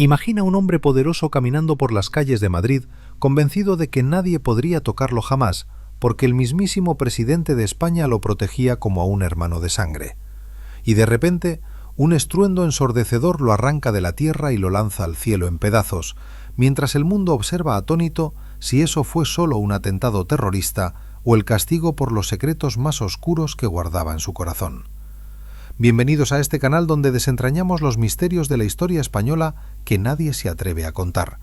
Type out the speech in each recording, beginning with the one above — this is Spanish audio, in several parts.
Imagina un hombre poderoso caminando por las calles de Madrid, convencido de que nadie podría tocarlo jamás, porque el mismísimo presidente de España lo protegía como a un hermano de sangre. Y de repente, un estruendo ensordecedor lo arranca de la tierra y lo lanza al cielo en pedazos, mientras el mundo observa atónito si eso fue solo un atentado terrorista o el castigo por los secretos más oscuros que guardaba en su corazón. Bienvenidos a este canal donde desentrañamos los misterios de la historia española que nadie se atreve a contar.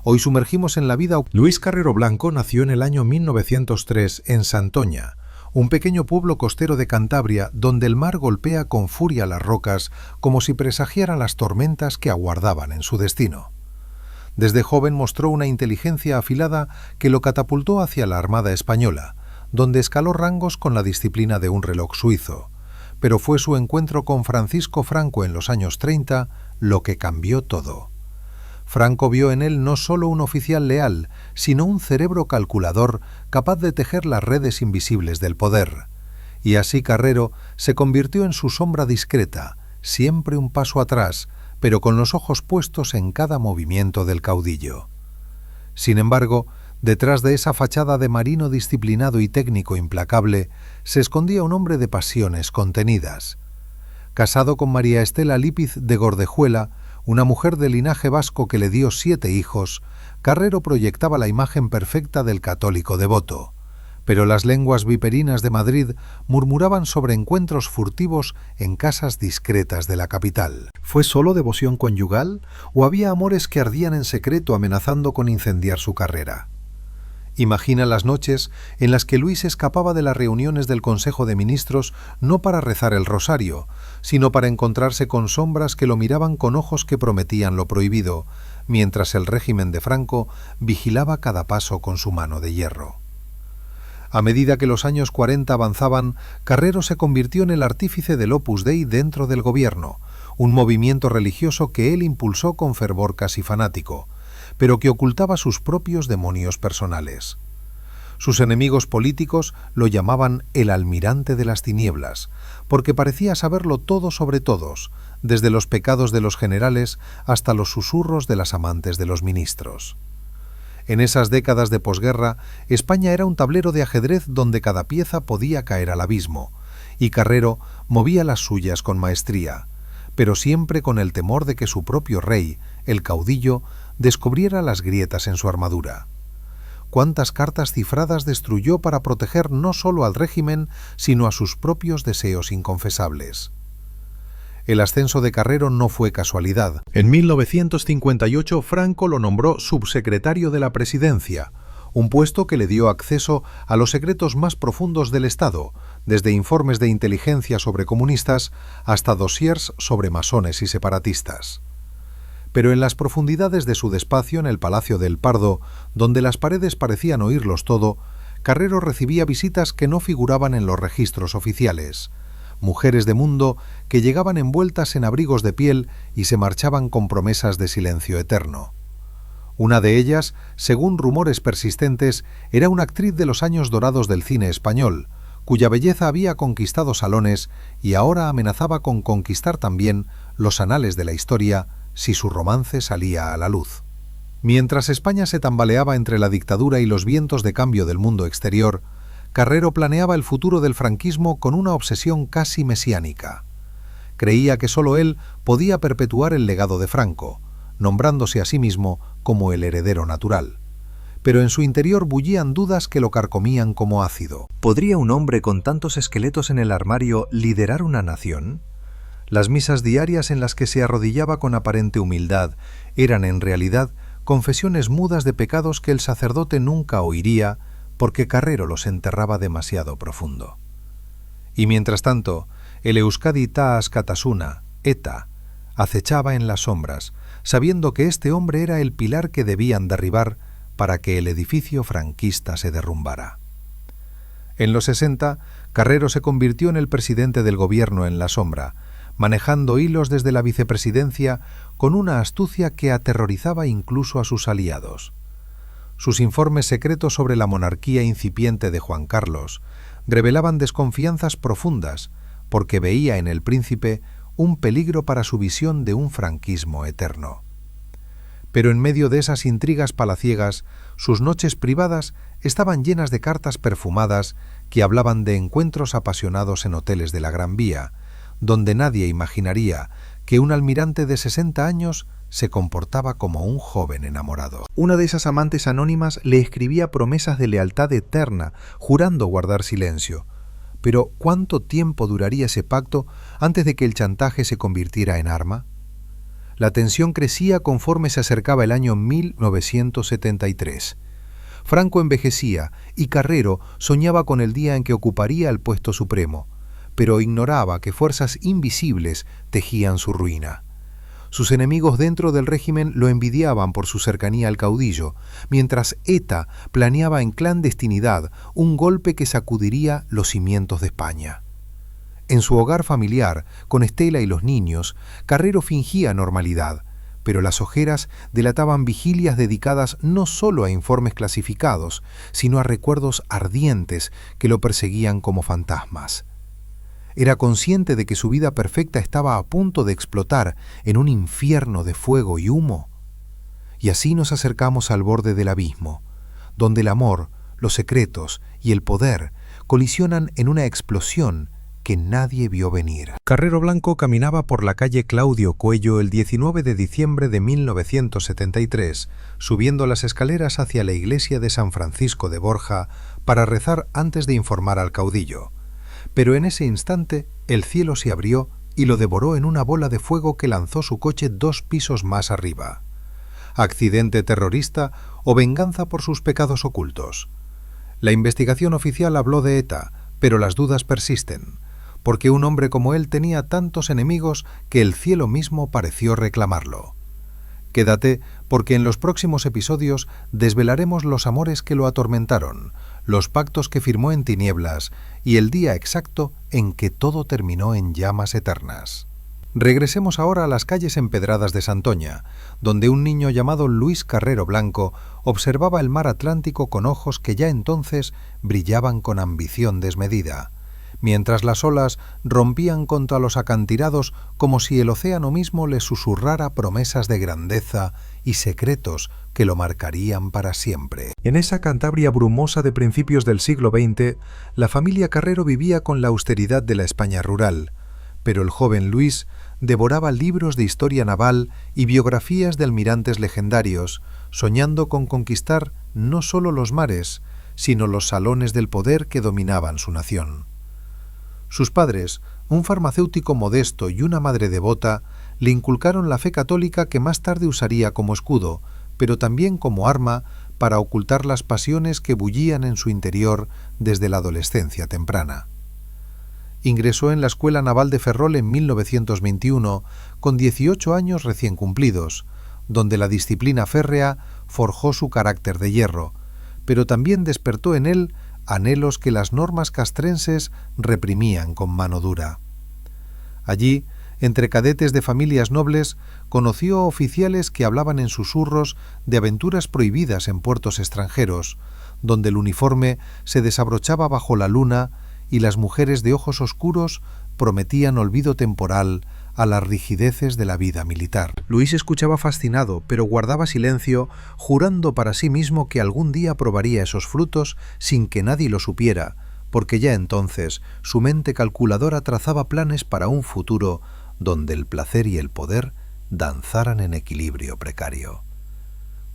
Hoy sumergimos en la vida. Luis Carrero Blanco nació en el año 1903 en Santoña, un pequeño pueblo costero de Cantabria donde el mar golpea con furia las rocas como si presagiara las tormentas que aguardaban en su destino. Desde joven mostró una inteligencia afilada que lo catapultó hacia la Armada Española, donde escaló rangos con la disciplina de un reloj suizo. Pero fue su encuentro con Francisco Franco en los años 30 lo que cambió todo. Franco vio en él no solo un oficial leal, sino un cerebro calculador capaz de tejer las redes invisibles del poder. Y así Carrero se convirtió en su sombra discreta, siempre un paso atrás, pero con los ojos puestos en cada movimiento del caudillo. Sin embargo, detrás de esa fachada de marino disciplinado y técnico implacable, se escondía un hombre de pasiones contenidas. Casado con María Estela Lípiz de Gordejuela, una mujer de linaje vasco que le dio 7 hijos, Carrero proyectaba la imagen perfecta del católico devoto. Pero las lenguas viperinas de Madrid murmuraban sobre encuentros furtivos en casas discretas de la capital. ¿Fue solo devoción conyugal o había amores que ardían en secreto amenazando con incendiar su carrera? Imagina las noches en las que Luis escapaba de las reuniones del Consejo de Ministros no para rezar el rosario, sino para encontrarse con sombras que lo miraban con ojos que prometían lo prohibido, mientras el régimen de Franco vigilaba cada paso con su mano de hierro. A medida que los años 40 avanzaban, Carrero se convirtió en el artífice del Opus Dei dentro del gobierno, un movimiento religioso que él impulsó con fervor casi fanático, pero que ocultaba sus propios demonios personales. Sus enemigos políticos lo llamaban el almirante de las tinieblas, porque parecía saberlo todo sobre todos, desde los pecados de los generales hasta los susurros de las amantes de los ministros. En esas décadas de posguerra, España era un tablero de ajedrez donde cada pieza podía caer al abismo, y Carrero movía las suyas con maestría, pero siempre con el temor de que su propio rey, el caudillo, descubriera las grietas en su armadura. ¿Cuántas cartas cifradas destruyó para proteger no solo al régimen, sino a sus propios deseos inconfesables? El ascenso de Carrero no fue casualidad. En 1958 Franco lo nombró subsecretario de la Presidencia, un puesto que le dio acceso a los secretos más profundos del Estado, desde informes de inteligencia sobre comunistas hasta dossiers sobre masones y separatistas. Pero en las profundidades de su despacio en el Palacio del Pardo, donde las paredes parecían oírlos todo, Carrero recibía visitas que no figuraban en los registros oficiales. Mujeres de mundo que llegaban envueltas en abrigos de piel y se marchaban con promesas de silencio eterno. Una de ellas, según rumores persistentes, era una actriz de los años dorados del cine español, cuya belleza había conquistado salones y ahora amenazaba con conquistar también los anales de la historia si su romance salía a la luz. Mientras España se tambaleaba entre la dictadura y los vientos de cambio del mundo exterior, Carrero planeaba el futuro del franquismo con una obsesión casi mesiánica. Creía que solo él podía perpetuar el legado de Franco, nombrándose a sí mismo como el heredero natural. Pero en su interior bullían dudas que lo carcomían como ácido. ¿Podría un hombre con tantos esqueletos en el armario liderar una nación? Las misas diarias en las que se arrodillaba con aparente humildad eran en realidad confesiones mudas de pecados que el sacerdote nunca oiría porque Carrero los enterraba demasiado profundo. Y mientras tanto, el Euskadi Taas Katasuna, ETA, acechaba en las sombras, sabiendo que este hombre era el pilar que debían derribar para que el edificio franquista se derrumbara. En los 60, Carrero se convirtió en el presidente del gobierno en la sombra, manejando hilos desde la vicepresidencia con una astucia que aterrorizaba incluso a sus aliados. Sus informes secretos sobre la monarquía incipiente de Juan Carlos revelaban desconfianzas profundas porque veía en el príncipe un peligro para su visión de un franquismo eterno. Pero en medio de esas intrigas palaciegas, sus noches privadas estaban llenas de cartas perfumadas que hablaban de encuentros apasionados en hoteles de la Gran Vía, donde nadie imaginaría que un almirante de 60 años se comportaba como un joven enamorado. Una de esas amantes anónimas le escribía promesas de lealtad eterna, jurando guardar silencio. Pero ¿cuánto tiempo duraría ese pacto antes de que el chantaje se convirtiera en arma? La tensión crecía conforme se acercaba el año 1973. Franco envejecía y Carrero soñaba con el día en que ocuparía el puesto supremo, pero ignoraba que fuerzas invisibles tejían su ruina. Sus enemigos dentro del régimen lo envidiaban por su cercanía al caudillo, mientras ETA planeaba en clandestinidad un golpe que sacudiría los cimientos de España. En su hogar familiar, con Estela y los niños, Carrero fingía normalidad, pero las ojeras delataban vigilias dedicadas no solo a informes clasificados, sino a recuerdos ardientes que lo perseguían como fantasmas. Era consciente de que su vida perfecta estaba a punto de explotar en un infierno de fuego y humo. Y así nos acercamos al borde del abismo, donde el amor, los secretos y el poder colisionan en una explosión que nadie vio venir. Carrero Blanco caminaba por la calle Claudio Coello el 19 de diciembre de 1973, subiendo las escaleras hacia la iglesia de San Francisco de Borja para rezar antes de informar al caudillo. Pero en ese instante el cielo se abrió y lo devoró en una bola de fuego que lanzó su coche 2 pisos más arriba. ¿Accidente terrorista o venganza por sus pecados ocultos? La investigación oficial habló de ETA, pero las dudas persisten, porque un hombre como él tenía tantos enemigos que el cielo mismo pareció reclamarlo. Quédate, porque en los próximos episodios desvelaremos los amores que lo atormentaron, los pactos que firmó en tinieblas y el día exacto en que todo terminó en llamas eternas. Regresemos ahora a las calles empedradas de Santoña, donde un niño llamado Luis Carrero Blanco observaba el mar Atlántico con ojos que ya entonces brillaban con ambición desmedida, mientras las olas rompían contra los acantilados como si el océano mismo le susurrara promesas de grandeza y secretos que lo marcarían para siempre. En esa Cantabria brumosa de principios del siglo XX, la familia Carrero vivía con la austeridad de la España rural, pero el joven Luis devoraba libros de historia naval y biografías de almirantes legendarios, soñando con conquistar no solo los mares, sino los salones del poder que dominaban su nación. Sus padres, un farmacéutico modesto y una madre devota, le inculcaron la fe católica que más tarde usaría como escudo, pero también como arma para ocultar las pasiones que bullían en su interior desde la adolescencia temprana. Ingresó en la Escuela Naval de Ferrol en 1921, con 18 años recién cumplidos, donde la disciplina férrea forjó su carácter de hierro, pero también despertó en él anhelos que las normas castrenses reprimían con mano dura. Allí, entre cadetes de familias nobles, conoció a oficiales que hablaban en susurros de aventuras prohibidas en puertos extranjeros, donde el uniforme se desabrochaba bajo la luna y las mujeres de ojos oscuros prometían olvido temporal a las rigideces de la vida militar. Luis escuchaba fascinado, pero guardaba silencio, jurando para sí mismo que algún día probaría esos frutos sin que nadie lo supiera, porque ya entonces su mente calculadora trazaba planes para un futuro donde el placer y el poder danzaran en equilibrio precario.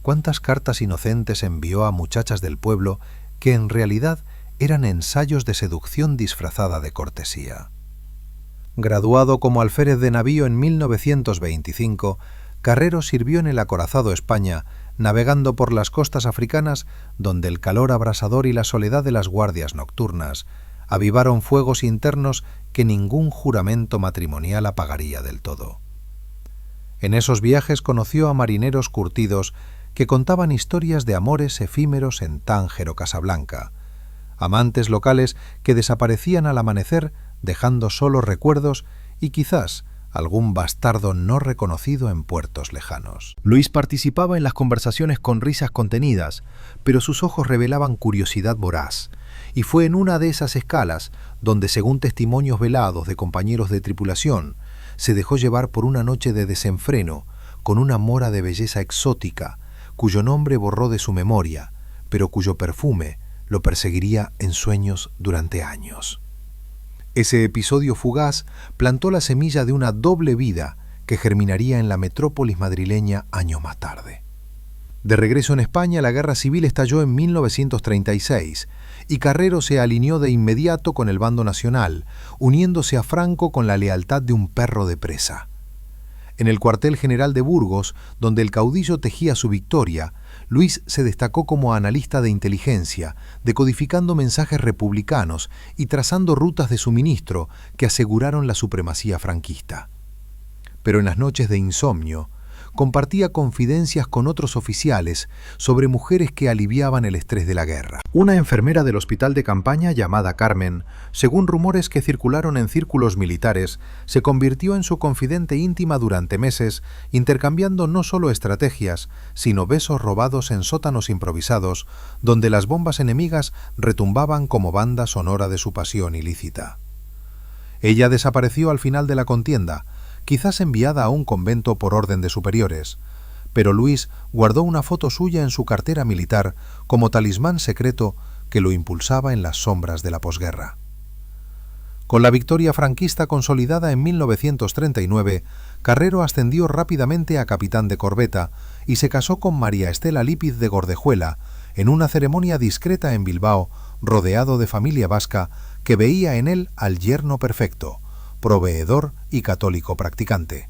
¿Cuántas cartas inocentes envió a muchachas del pueblo que en realidad eran ensayos de seducción disfrazada de cortesía? Graduado como alférez de navío en 1925, Carrero sirvió en el acorazado España, navegando por las costas africanas, donde el calor abrasador y la soledad de las guardias nocturnas avivaron fuegos internos que ningún juramento matrimonial apagaría del todo. En esos viajes conoció a marineros curtidos que contaban historias de amores efímeros en Tánger o Casablanca, amantes locales que desaparecían al amanecer dejando solo recuerdos y quizás algún bastardo no reconocido en puertos lejanos. Luis participaba en las conversaciones con risas contenidas, pero sus ojos revelaban curiosidad voraz, y fue en una de esas escalas donde, según testimonios velados de compañeros de tripulación, se dejó llevar por una noche de desenfreno, con una mora de belleza exótica, cuyo nombre borró de su memoria, pero cuyo perfume lo perseguiría en sueños durante años. Ese episodio fugaz plantó la semilla de una doble vida que germinaría en la metrópolis madrileña años más tarde. De regreso en España, la guerra civil estalló en 1936 y Carrero se alineó de inmediato con el bando nacional, uniéndose a Franco con la lealtad de un perro de presa. En el cuartel general de Burgos, donde el caudillo tejía su victoria, Luis se destacó como analista de inteligencia, decodificando mensajes republicanos y trazando rutas de suministro que aseguraron la supremacía franquista. Pero en las noches de insomnio, compartía confidencias con otros oficiales sobre mujeres que aliviaban el estrés de la guerra. Una enfermera del hospital de campaña llamada Carmen, según rumores que circularon en círculos militares, se convirtió en su confidente íntima durante meses, intercambiando no solo estrategias, sino besos robados en sótanos improvisados, donde las bombas enemigas retumbaban como banda sonora de su pasión ilícita. Ella desapareció al final de la contienda, quizás enviada a un convento por orden de superiores, pero Luis guardó una foto suya en su cartera militar como talismán secreto que lo impulsaba en las sombras de la posguerra. Con la victoria franquista consolidada en 1939, Carrero ascendió rápidamente a capitán de corbeta y se casó con María Estela Lípiz de Gordejuela en una ceremonia discreta en Bilbao, rodeado de familia vasca que veía en él al yerno perfecto, proveedor y católico practicante.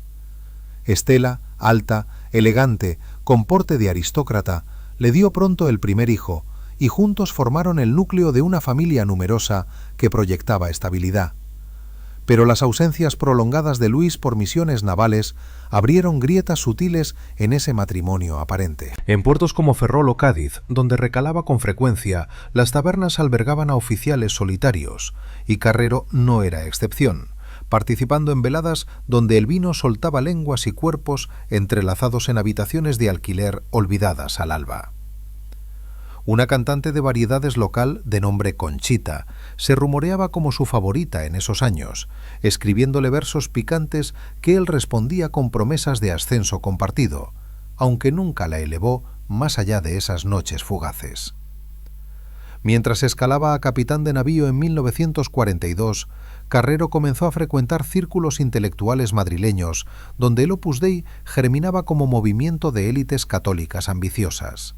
Estela, alta, elegante, con porte de aristócrata, le dio pronto el primer hijo, y juntos formaron el núcleo de una familia numerosa que proyectaba estabilidad. Pero las ausencias prolongadas de Luis por misiones navales abrieron grietas sutiles en ese matrimonio aparente. En puertos como Ferrol o Cádiz, donde recalaba con frecuencia, las tabernas albergaban a oficiales solitarios, y Carrero no era excepción, participando en veladas donde el vino soltaba lenguas y cuerpos entrelazados en habitaciones de alquiler olvidadas al alba. Una cantante de variedades local de nombre Conchita se rumoreaba como su favorita en esos años, escribiéndole versos picantes que él respondía con promesas de ascenso compartido, aunque nunca la elevó más allá de esas noches fugaces. Mientras escalaba a capitán de navío en 1942, Carrero comenzó a frecuentar círculos intelectuales madrileños, donde el Opus Dei germinaba como movimiento de élites católicas ambiciosas.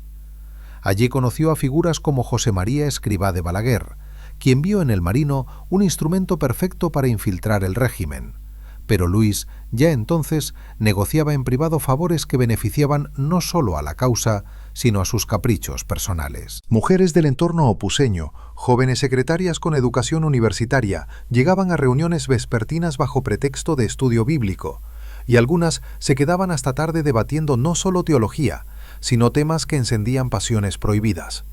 Allí conoció a figuras como José María Escrivá de Balaguer, quien vio en el marino un instrumento perfecto para infiltrar el régimen. Pero Luis, ya entonces, negociaba en privado favores que beneficiaban no solo a la causa, sino a sus caprichos personales. Mujeres del entorno opuseño, jóvenes secretarias con educación universitaria, llegaban a reuniones vespertinas bajo pretexto de estudio bíblico, y algunas se quedaban hasta tarde debatiendo no solo teología, sino temas que encendían pasiones prohibidas.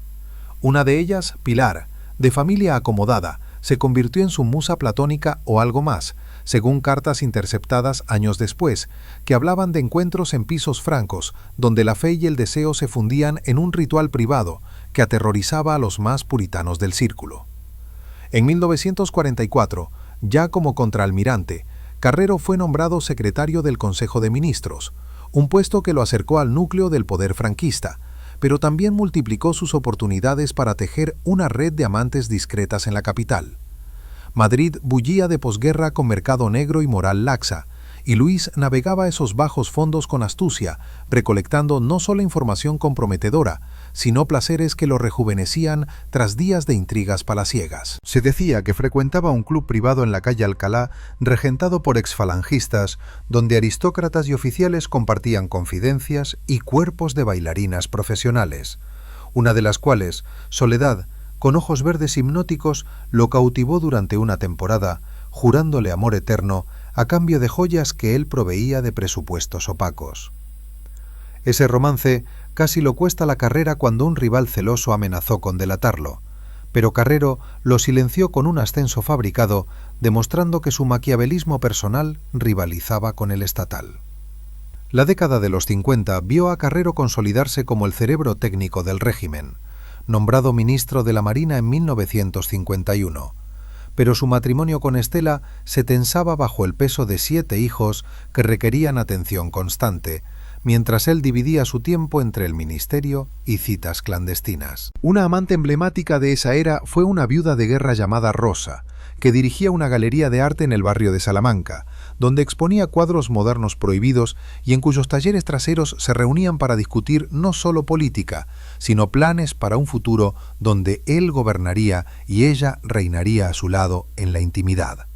Una de ellas, Pilar, de familia acomodada, se convirtió en su musa platónica o algo más, según cartas interceptadas años después, que hablaban de encuentros en pisos francos, donde la fe y el deseo se fundían en un ritual privado que aterrorizaba a los más puritanos del círculo. En 1944, ya como contraalmirante, Carrero fue nombrado secretario del Consejo de Ministros, un puesto que lo acercó al núcleo del poder franquista, pero también multiplicó sus oportunidades para tejer una red de amantes discretas en la capital. Madrid bullía de posguerra con mercado negro y moral laxa, y Luis navegaba esos bajos fondos con astucia, recolectando no solo información comprometedora, sino placeres que lo rejuvenecían tras días de intrigas palaciegas. Se decía que frecuentaba un club privado en la calle Alcalá, regentado por exfalangistas, donde aristócratas y oficiales compartían confidencias y cuerpos de bailarinas profesionales, una de las cuales, Soledad, con ojos verdes hipnóticos, lo cautivó durante una temporada, jurándole amor eterno a cambio de joyas que él proveía de presupuestos opacos. Ese romance casi lo cuesta la carrera cuando un rival celoso amenazó con delatarlo, pero Carrero lo silenció con un ascenso fabricado, demostrando que su maquiavelismo personal rivalizaba con el estatal. La década de los 50 vio a Carrero consolidarse como el cerebro técnico del régimen, nombrado ministro de la Marina en 1951, pero su matrimonio con Estela se tensaba bajo el peso de 7 hijos que requerían atención constante, mientras él dividía su tiempo entre el ministerio y citas clandestinas. Una amante emblemática de esa era fue una viuda de guerra llamada Rosa, que dirigía una galería de arte en el barrio de Salamanca, donde exponía cuadros modernos prohibidos y en cuyos talleres traseros se reunían para discutir no solo política, sino planes para un futuro donde él gobernaría y ella reinaría a su lado en la intimidad.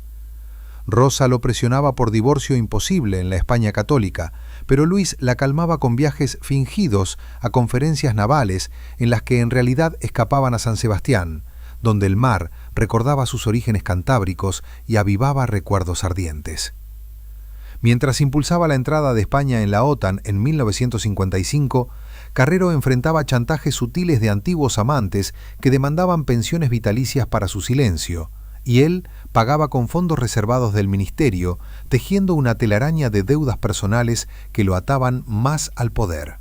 Rosa lo presionaba por divorcio imposible en la España católica, pero Luis la calmaba con viajes fingidos a conferencias navales en las que en realidad escapaban a San Sebastián, donde el mar recordaba sus orígenes cantábricos y avivaba recuerdos ardientes. Mientras impulsaba la entrada de España en la OTAN en 1955, Carrero enfrentaba chantajes sutiles de antiguos amantes que demandaban pensiones vitalicias para su silencio, y él pagaba con fondos reservados del ministerio, tejiendo una telaraña de deudas personales que lo ataban más al poder.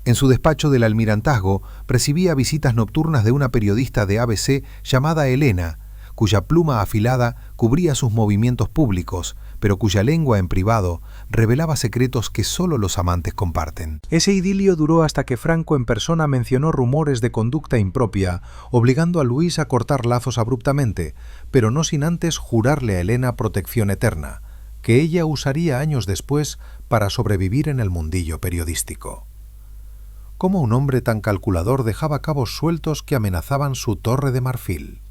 En su despacho del Almirantazgo recibía visitas nocturnas de una periodista de ABC llamada Elena, cuya pluma afilada cubría sus movimientos públicos, pero cuya lengua en privado revelaba secretos que solo los amantes comparten. Ese idilio duró hasta que Franco en persona mencionó rumores de conducta impropia, obligando a Luis a cortar lazos abruptamente, pero no sin antes jurarle a Elena protección eterna, que ella usaría años después para sobrevivir en el mundillo periodístico. ¿Cómo un hombre tan calculador dejaba cabos sueltos que amenazaban su torre de marfil?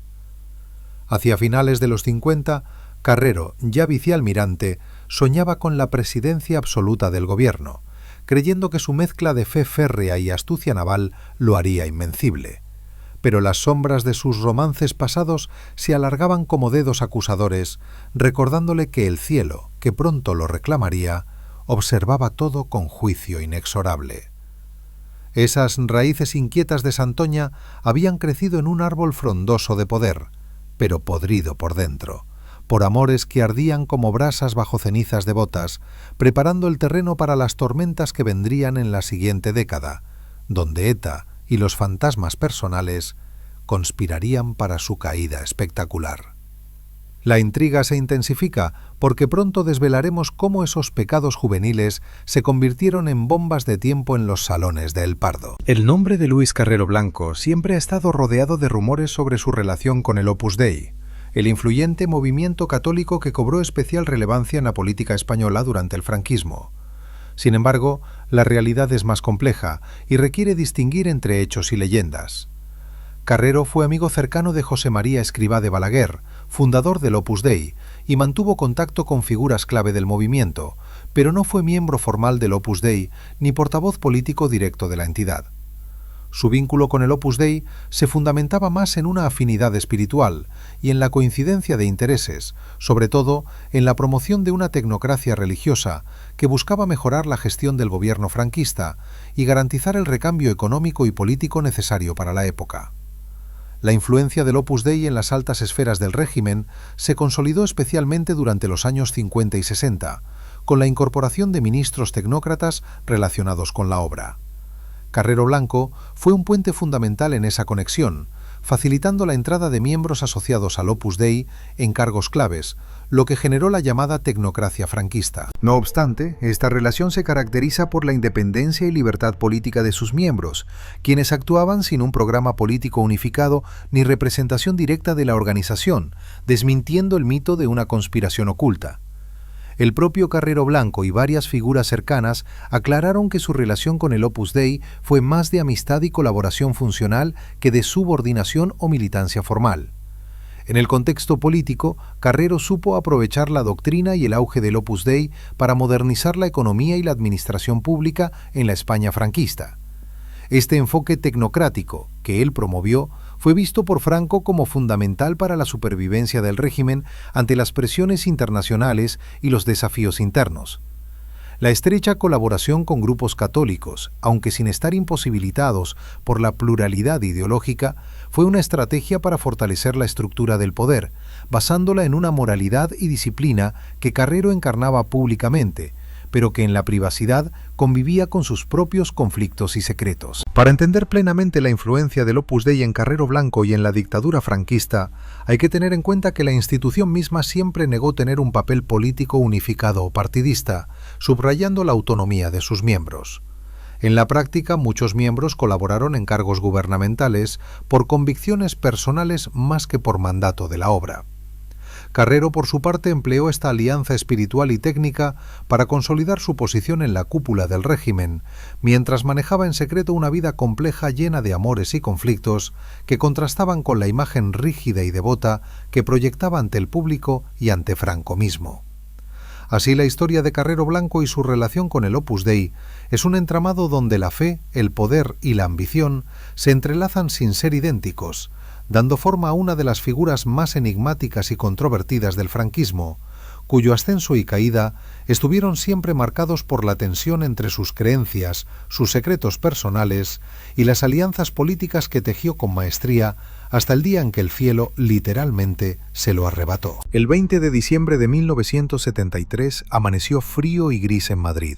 Hacia finales de los 50, Carrero, ya vicealmirante, soñaba con la presidencia absoluta del gobierno, creyendo que su mezcla de fe férrea y astucia naval lo haría invencible. Pero las sombras de sus romances pasados se alargaban como dedos acusadores, recordándole que el cielo, que pronto lo reclamaría, observaba todo con juicio inexorable. Esas raíces inquietas de Santoña habían crecido en un árbol frondoso de poder, pero podrido por dentro, por amores que ardían como brasas bajo cenizas devotas, preparando el terreno para las tormentas que vendrían en la siguiente década, donde ETA y los fantasmas personales conspirarían para su caída espectacular. La intriga se intensifica porque pronto desvelaremos cómo esos pecados juveniles se convirtieron en bombas de tiempo en los salones de El Pardo. El nombre de Luis Carrero Blanco siempre ha estado rodeado de rumores sobre su relación con el Opus Dei, el influyente movimiento católico que cobró especial relevancia en la política española durante el franquismo. Sin embargo, la realidad es más compleja y requiere distinguir entre hechos y leyendas. Carrero fue amigo cercano de José María Escrivá de Balaguer, fundador del Opus Dei, y mantuvo contacto con figuras clave del movimiento, pero no fue miembro formal del Opus Dei ni portavoz político directo de la entidad. Su vínculo con el Opus Dei se fundamentaba más en una afinidad espiritual y en la coincidencia de intereses, sobre todo en la promoción de una tecnocracia religiosa que buscaba mejorar la gestión del gobierno franquista y garantizar el recambio económico y político necesario para la época. La influencia del Opus Dei en las altas esferas del régimen se consolidó especialmente durante los años 50 y 60, con la incorporación de ministros tecnócratas relacionados con la obra. Carrero Blanco fue un puente fundamental en esa conexión, facilitando la entrada de miembros asociados al Opus Dei en cargos claves, lo que generó la llamada tecnocracia franquista. No obstante, esta relación se caracteriza por la independencia y libertad política de sus miembros, quienes actuaban sin un programa político unificado ni representación directa de la organización, desmintiendo el mito de una conspiración oculta. El propio Carrero Blanco y varias figuras cercanas aclararon que su relación con el Opus Dei fue más de amistad y colaboración funcional que de subordinación o militancia formal. En el contexto político, Carrero supo aprovechar la doctrina y el auge del Opus Dei para modernizar la economía y la administración pública en la España franquista. Este enfoque tecnocrático, que él promovió, fue visto por Franco como fundamental para la supervivencia del régimen ante las presiones internacionales y los desafíos internos. La estrecha colaboración con grupos católicos, aunque sin estar imposibilitados por la pluralidad ideológica, fue una estrategia para fortalecer la estructura del poder, basándola en una moralidad y disciplina que Carrero encarnaba públicamente, pero que en la privacidad convivía con sus propios conflictos y secretos. Para entender plenamente la influencia del Opus Dei en Carrero Blanco y en la dictadura franquista, hay que tener en cuenta que la institución misma siempre negó tener un papel político unificado o partidista, subrayando la autonomía de sus miembros. En la práctica, muchos miembros colaboraron en cargos gubernamentales por convicciones personales más que por mandato de la obra. Carrero, por su parte, empleó esta alianza espiritual y técnica para consolidar su posición en la cúpula del régimen, mientras manejaba en secreto una vida compleja llena de amores y conflictos que contrastaban con la imagen rígida y devota que proyectaba ante el público y ante Franco mismo. Así, la historia de Carrero Blanco y su relación con el Opus Dei es un entramado donde la fe, el poder y la ambición se entrelazan sin ser idénticos, dando forma a una de las figuras más enigmáticas y controvertidas del franquismo, cuyo ascenso y caída estuvieron siempre marcados por la tensión entre sus creencias, sus secretos personales y las alianzas políticas que tejió con maestría hasta el día en que el cielo literalmente se lo arrebató. El 20 de diciembre de 1973 amaneció frío y gris en Madrid,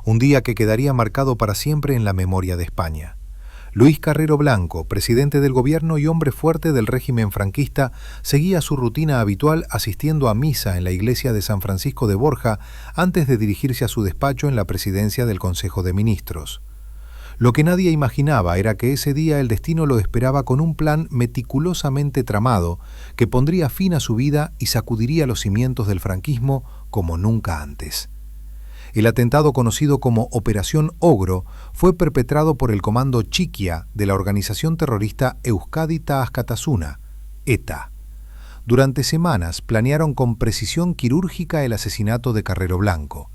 un día que quedaría marcado para siempre en la memoria de España. Luis Carrero Blanco, presidente del gobierno y hombre fuerte del régimen franquista, seguía su rutina habitual asistiendo a misa en la iglesia de San Francisco de Borja antes de dirigirse a su despacho en la presidencia del Consejo de Ministros. Lo que nadie imaginaba era que ese día el destino lo esperaba con un plan meticulosamente tramado que pondría fin a su vida y sacudiría los cimientos del franquismo como nunca antes. El atentado conocido como Operación Ogro fue perpetrado por el Comando Chiquia de la organización terrorista Euskadi Askatasuna, ETA. Durante semanas planearon con precisión quirúrgica el asesinato de Carrero Blanco.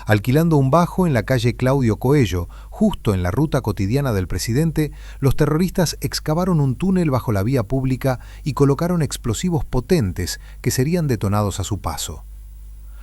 Alquilando un bajo en la calle Claudio Coello, justo en la ruta cotidiana del presidente, los terroristas excavaron un túnel bajo la vía pública y colocaron explosivos potentes que serían detonados a su paso.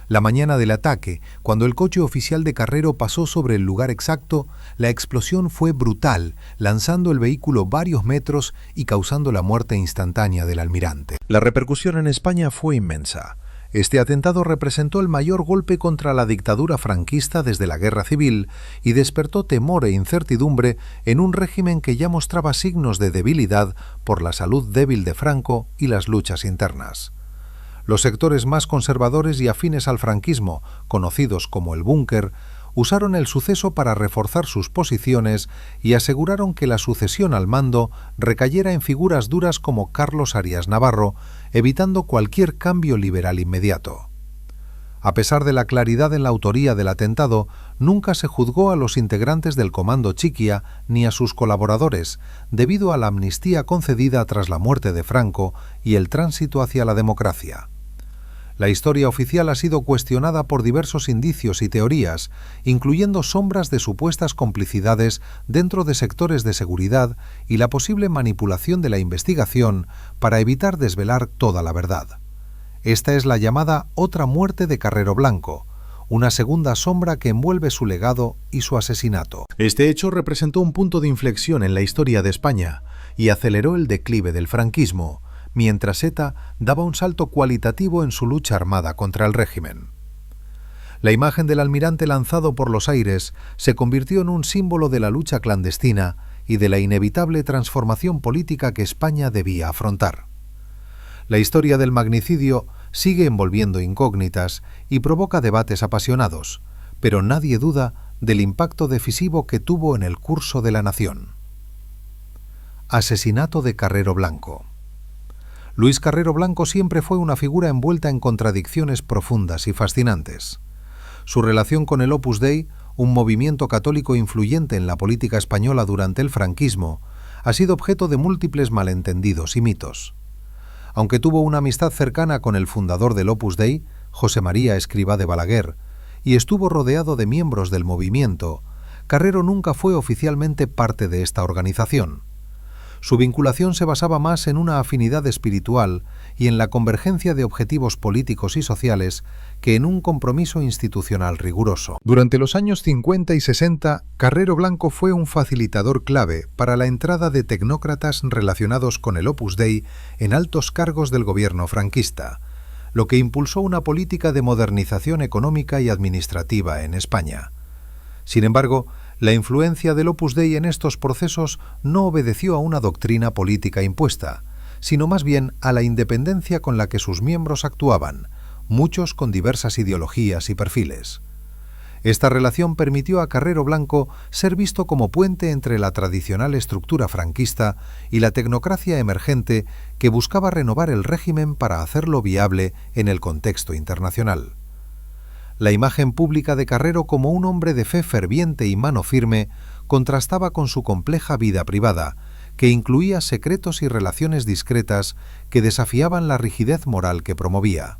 La mañana del ataque, cuando el coche oficial de Carrero pasó sobre el lugar exacto, la explosión fue brutal, lanzando el vehículo varios metros y causando la muerte instantánea del almirante. La repercusión en España fue inmensa. Este atentado representó el mayor golpe contra la dictadura franquista desde la Guerra Civil y despertó temor e incertidumbre en un régimen que ya mostraba signos de debilidad por la salud débil de Franco y las luchas internas. Los sectores más conservadores y afines al franquismo, conocidos como el búnker, usaron el suceso para reforzar sus posiciones y aseguraron que la sucesión al mando recayera en figuras duras como Carlos Arias Navarro, evitando cualquier cambio liberal inmediato. A pesar de la claridad en la autoría del atentado, nunca se juzgó a los integrantes del Comando Chiquia ni a sus colaboradores, debido a la amnistía concedida tras la muerte de Franco y el tránsito hacia la democracia. La historia oficial ha sido cuestionada por diversos indicios y teorías, incluyendo sombras de supuestas complicidades dentro de sectores de seguridad y la posible manipulación de la investigación para evitar desvelar toda la verdad. Esta es la llamada otra muerte de Carrero Blanco, una segunda sombra que envuelve su legado y su asesinato. Este hecho representó un punto de inflexión en la historia de España y aceleró el declive del franquismo, mientras ETA daba un salto cualitativo en su lucha armada contra el régimen. La imagen del almirante lanzado por los aires se convirtió en un símbolo de la lucha clandestina y de la inevitable transformación política que España debía afrontar. La historia del magnicidio sigue envolviendo incógnitas y provoca debates apasionados, pero nadie duda del impacto decisivo que tuvo en el curso de la nación. Asesinato de Carrero Blanco. Luis Carrero Blanco siempre fue una figura envuelta en contradicciones profundas y fascinantes. Su relación con el Opus Dei, un movimiento católico influyente en la política española durante el franquismo, ha sido objeto de múltiples malentendidos y mitos. Aunque tuvo una amistad cercana con el fundador del Opus Dei, José María Escrivá de Balaguer, y estuvo rodeado de miembros del movimiento, Carrero nunca fue oficialmente parte de esta organización. Su vinculación se basaba más en una afinidad espiritual y en la convergencia de objetivos políticos y sociales que en un compromiso institucional riguroso. Durante los años 50 y 60, Carrero Blanco fue un facilitador clave para la entrada de tecnócratas relacionados con el Opus Dei en altos cargos del gobierno franquista, lo que impulsó una política de modernización económica y administrativa en España. Sin embargo, la influencia del Opus Dei en estos procesos no obedeció a una doctrina política impuesta, sino más bien a la independencia con la que sus miembros actuaban, muchos con diversas ideologías y perfiles. Esta relación permitió a Carrero Blanco ser visto como puente entre la tradicional estructura franquista y la tecnocracia emergente que buscaba renovar el régimen para hacerlo viable en el contexto internacional. La imagen pública de Carrero como un hombre de fe ferviente y mano firme contrastaba con su compleja vida privada, que incluía secretos y relaciones discretas que desafiaban la rigidez moral que promovía.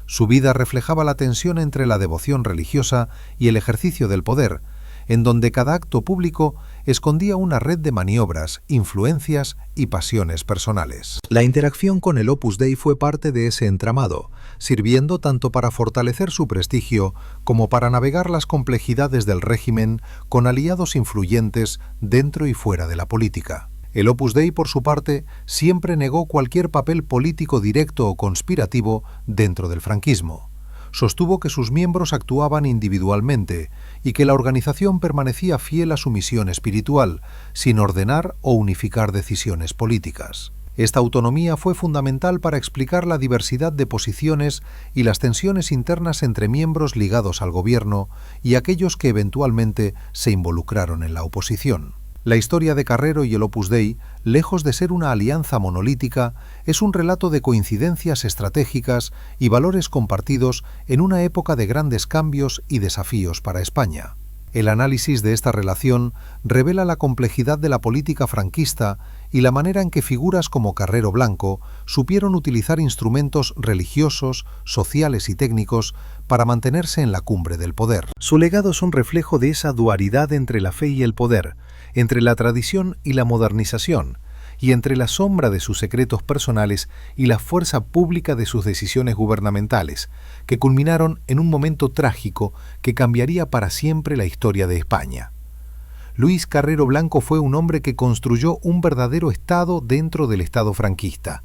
Su vida reflejaba la tensión entre la devoción religiosa y el ejercicio del poder, en donde cada acto público escondía una red de maniobras, influencias y pasiones personales. La interacción con el Opus Dei fue parte de ese entramado, sirviendo tanto para fortalecer su prestigio como para navegar las complejidades del régimen con aliados influyentes dentro y fuera de la política. El Opus Dei, por su parte, siempre negó cualquier papel político directo o conspirativo dentro del franquismo. Sostuvo que sus miembros actuaban individualmente y que la organización permanecía fiel a su misión espiritual, sin ordenar o unificar decisiones políticas. Esta autonomía fue fundamental para explicar la diversidad de posiciones y las tensiones internas entre miembros ligados al gobierno y aquellos que eventualmente se involucraron en la oposición. La historia de Carrero y el Opus Dei, lejos de ser una alianza monolítica, es un relato de coincidencias estratégicas y valores compartidos en una época de grandes cambios y desafíos para España. El análisis de esta relación revela la complejidad de la política franquista y la manera en que figuras como Carrero Blanco supieron utilizar instrumentos religiosos, sociales y técnicos para mantenerse en la cumbre del poder. Su legado es un reflejo de esa dualidad entre la fe y el poder, entre la tradición y la modernización, y entre la sombra de sus secretos personales y la fuerza pública de sus decisiones gubernamentales, que culminaron en un momento trágico que cambiaría para siempre la historia de España. Luis Carrero Blanco fue un hombre que construyó un verdadero Estado dentro del Estado franquista.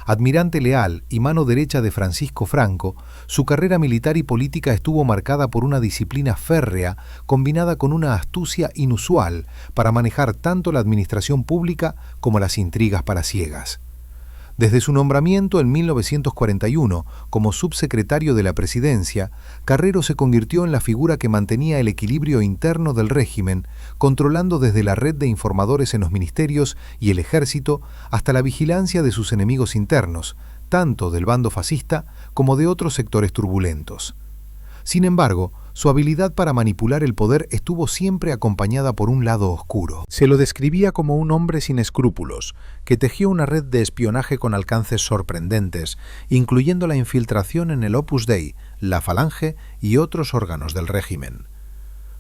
Admirante leal y mano derecha de Francisco Franco, su carrera militar y política estuvo marcada por una disciplina férrea combinada con una astucia inusual para manejar tanto la administración pública como las intrigas palaciegas. Desde su nombramiento en 1941 como subsecretario de la Presidencia, Carrero se convirtió en la figura que mantenía el equilibrio interno del régimen, controlando desde la red de informadores en los ministerios y el ejército hasta la vigilancia de sus enemigos internos, tanto del bando fascista como de otros sectores turbulentos. Sin embargo, su habilidad para manipular el poder estuvo siempre acompañada por un lado oscuro. Se lo describía como un hombre sin escrúpulos, que tejió una red de espionaje con alcances sorprendentes, incluyendo la infiltración en el Opus Dei, la Falange y otros órganos del régimen.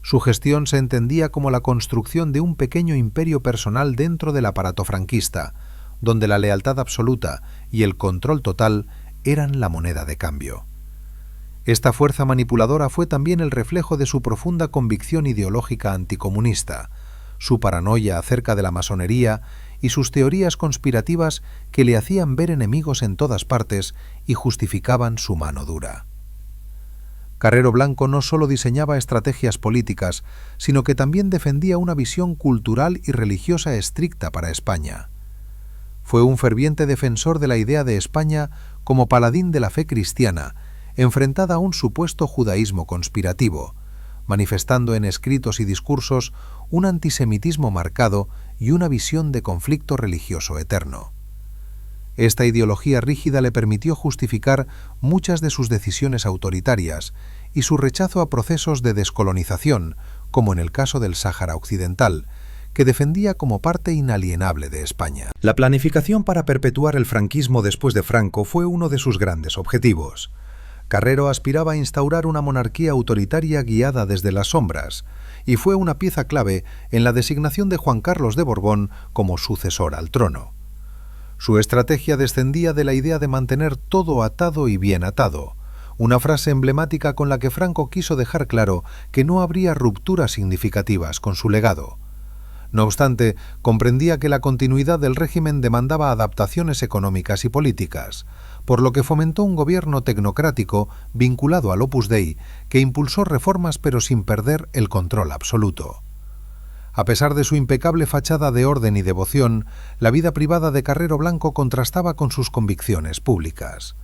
Su gestión se entendía como la construcción de un pequeño imperio personal dentro del aparato franquista, donde la lealtad absoluta y el control total eran la moneda de cambio. Esta fuerza manipuladora fue también el reflejo de su profunda convicción ideológica anticomunista, su paranoia acerca de la masonería y sus teorías conspirativas que le hacían ver enemigos en todas partes y justificaban su mano dura. Carrero Blanco no solo diseñaba estrategias políticas, sino que también defendía una visión cultural y religiosa estricta para España. Fue un ferviente defensor de la idea de España como paladín de la fe cristiana, enfrentada a un supuesto judaísmo conspirativo, manifestando en escritos y discursos un antisemitismo marcado y una visión de conflicto religioso eterno. Esta ideología rígida le permitió justificar muchas de sus decisiones autoritarias y su rechazo a procesos de descolonización, como en el caso del Sáhara Occidental, que defendía como parte inalienable de España. La planificación para perpetuar el franquismo después de Franco fue uno de sus grandes objetivos. Carrero aspiraba a instaurar una monarquía autoritaria guiada desde las sombras, y fue una pieza clave en la designación de Juan Carlos de Borbón como sucesor al trono. Su estrategia descendía de la idea de mantener todo atado y bien atado, una frase emblemática con la que Franco quiso dejar claro que no habría rupturas significativas con su legado. No obstante, comprendía que la continuidad del régimen demandaba adaptaciones económicas y políticas, por lo que fomentó un gobierno tecnocrático vinculado al Opus Dei que impulsó reformas pero sin perder el control absoluto. A pesar de su impecable fachada de orden y devoción, la vida privada de Carrero Blanco contrastaba con sus convicciones públicas.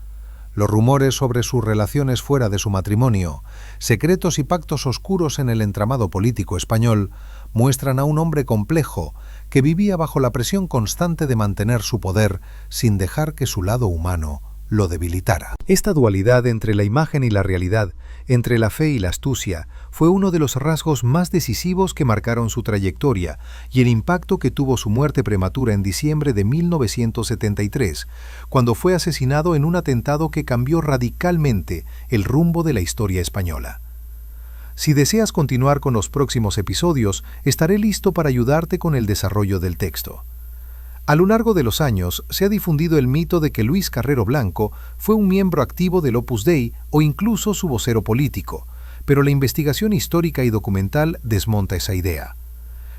Los rumores sobre sus relaciones fuera de su matrimonio, secretos y pactos oscuros en el entramado político español, muestran a un hombre complejo que vivía bajo la presión constante de mantener su poder sin dejar que su lado humano lo debilitara. Esta dualidad entre la imagen y la realidad, entre la fe y la astucia, fue uno de los rasgos más decisivos que marcaron su trayectoria y el impacto que tuvo su muerte prematura en diciembre de 1973, cuando fue asesinado en un atentado que cambió radicalmente el rumbo de la historia española. Si deseas continuar con los próximos episodios, estaré listo para ayudarte con el desarrollo del texto. A lo largo de los años se ha difundido el mito de que Luis Carrero Blanco fue un miembro activo del Opus Dei o incluso su vocero político, pero la investigación histórica y documental desmonta esa idea.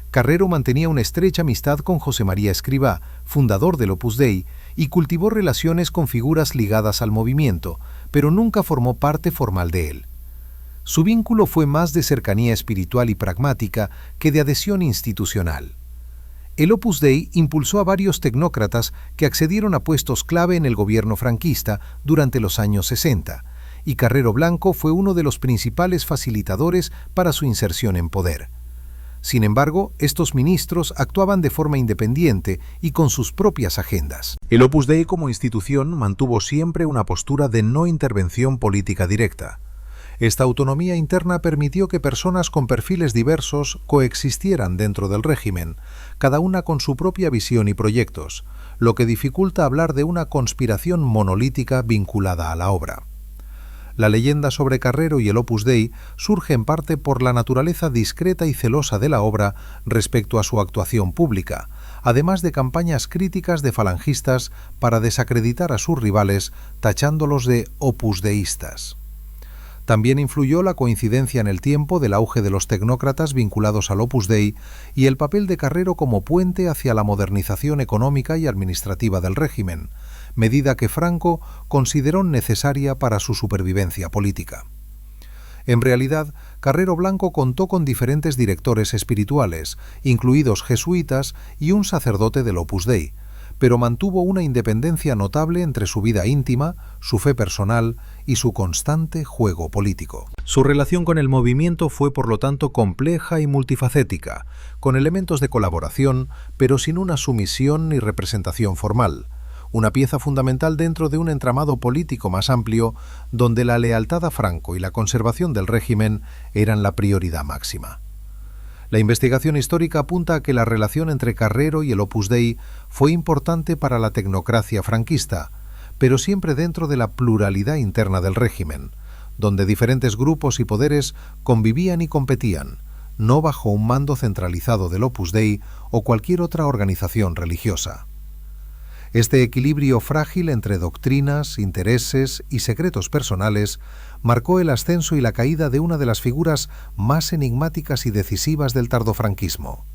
Carrero mantenía una estrecha amistad con José María Escrivá, fundador del Opus Dei, y cultivó relaciones con figuras ligadas al movimiento, pero nunca formó parte formal de él. Su vínculo fue más de cercanía espiritual y pragmática que de adhesión institucional. El Opus Dei impulsó a varios tecnócratas que accedieron a puestos clave en el gobierno franquista durante los años 60, y Carrero Blanco fue uno de los principales facilitadores para su inserción en poder. Sin embargo, estos ministros actuaban de forma independiente y con sus propias agendas. El Opus Dei como institución mantuvo siempre una postura de no intervención política directa. Esta autonomía interna permitió que personas con perfiles diversos coexistieran dentro del régimen, cada una con su propia visión y proyectos, lo que dificulta hablar de una conspiración monolítica vinculada a la obra. La leyenda sobre Carrero y el Opus Dei surge en parte por la naturaleza discreta y celosa de la obra respecto a su actuación pública, además de campañas críticas de falangistas para desacreditar a sus rivales, tachándolos de opusdeístas. También influyó la coincidencia en el tiempo del auge de los tecnócratas vinculados al Opus Dei y el papel de Carrero como puente hacia la modernización económica y administrativa del régimen, medida que Franco consideró necesaria para su supervivencia política. En realidad, Carrero Blanco contó con diferentes directores espirituales, incluidos jesuitas y un sacerdote del Opus Dei, pero mantuvo una independencia notable entre su vida íntima, su fe personal y su constante juego político. Su relación con el movimiento fue por lo tanto compleja y multifacética, con elementos de colaboración, pero sin una sumisión ni representación formal, una pieza fundamental dentro de un entramado político más amplio, donde la lealtad a Franco y la conservación del régimen eran la prioridad máxima. La investigación histórica apunta a que la relación entre Carrero y el Opus Dei fue importante para la tecnocracia franquista, pero siempre dentro de la pluralidad interna del régimen, donde diferentes grupos y poderes convivían y competían, no bajo un mando centralizado del Opus Dei o cualquier otra organización religiosa. Este equilibrio frágil entre doctrinas, intereses y secretos personales marcó el ascenso y la caída de una de las figuras más enigmáticas y decisivas del tardofranquismo.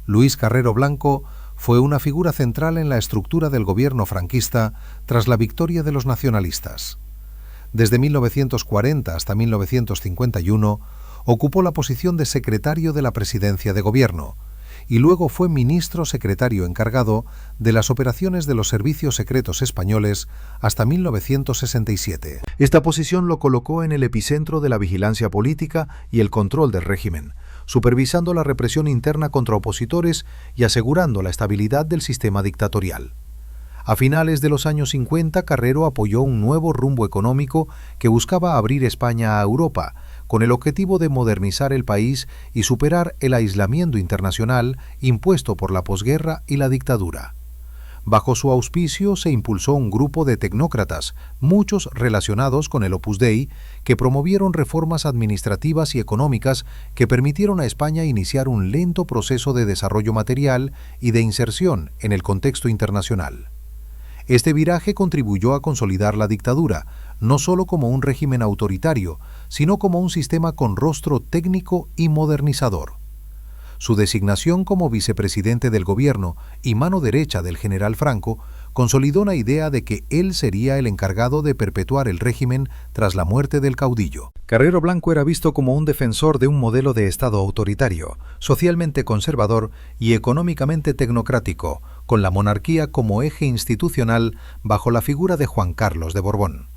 Luis Carrero Blanco fue una figura central en la estructura del gobierno franquista tras la victoria de los nacionalistas. Desde 1940 hasta 1951 ocupó la posición de secretario de la presidencia de gobierno, y luego fue ministro secretario encargado de las operaciones de los servicios secretos españoles hasta 1967. Esta posición lo colocó en el epicentro de la vigilancia política y el control del régimen, supervisando la represión interna contra opositores y asegurando la estabilidad del sistema dictatorial. A finales de los años 50, Carrero apoyó un nuevo rumbo económico que buscaba abrir España a Europa, con el objetivo de modernizar el país y superar el aislamiento internacional impuesto por la posguerra y la dictadura. Bajo su auspicio se impulsó un grupo de tecnócratas, muchos relacionados con el Opus Dei, que promovieron reformas administrativas y económicas que permitieron a España iniciar un lento proceso de desarrollo material y de inserción en el contexto internacional. Este viraje contribuyó a consolidar la dictadura, no solo como un régimen autoritario, sino como un sistema con rostro técnico y modernizador. Su designación como vicepresidente del gobierno y mano derecha del general Franco consolidó una idea de que él sería el encargado de perpetuar el régimen tras la muerte del caudillo. Carrero Blanco era visto como un defensor de un modelo de Estado autoritario, socialmente conservador y económicamente tecnocrático, con la monarquía como eje institucional bajo la figura de Juan Carlos de Borbón.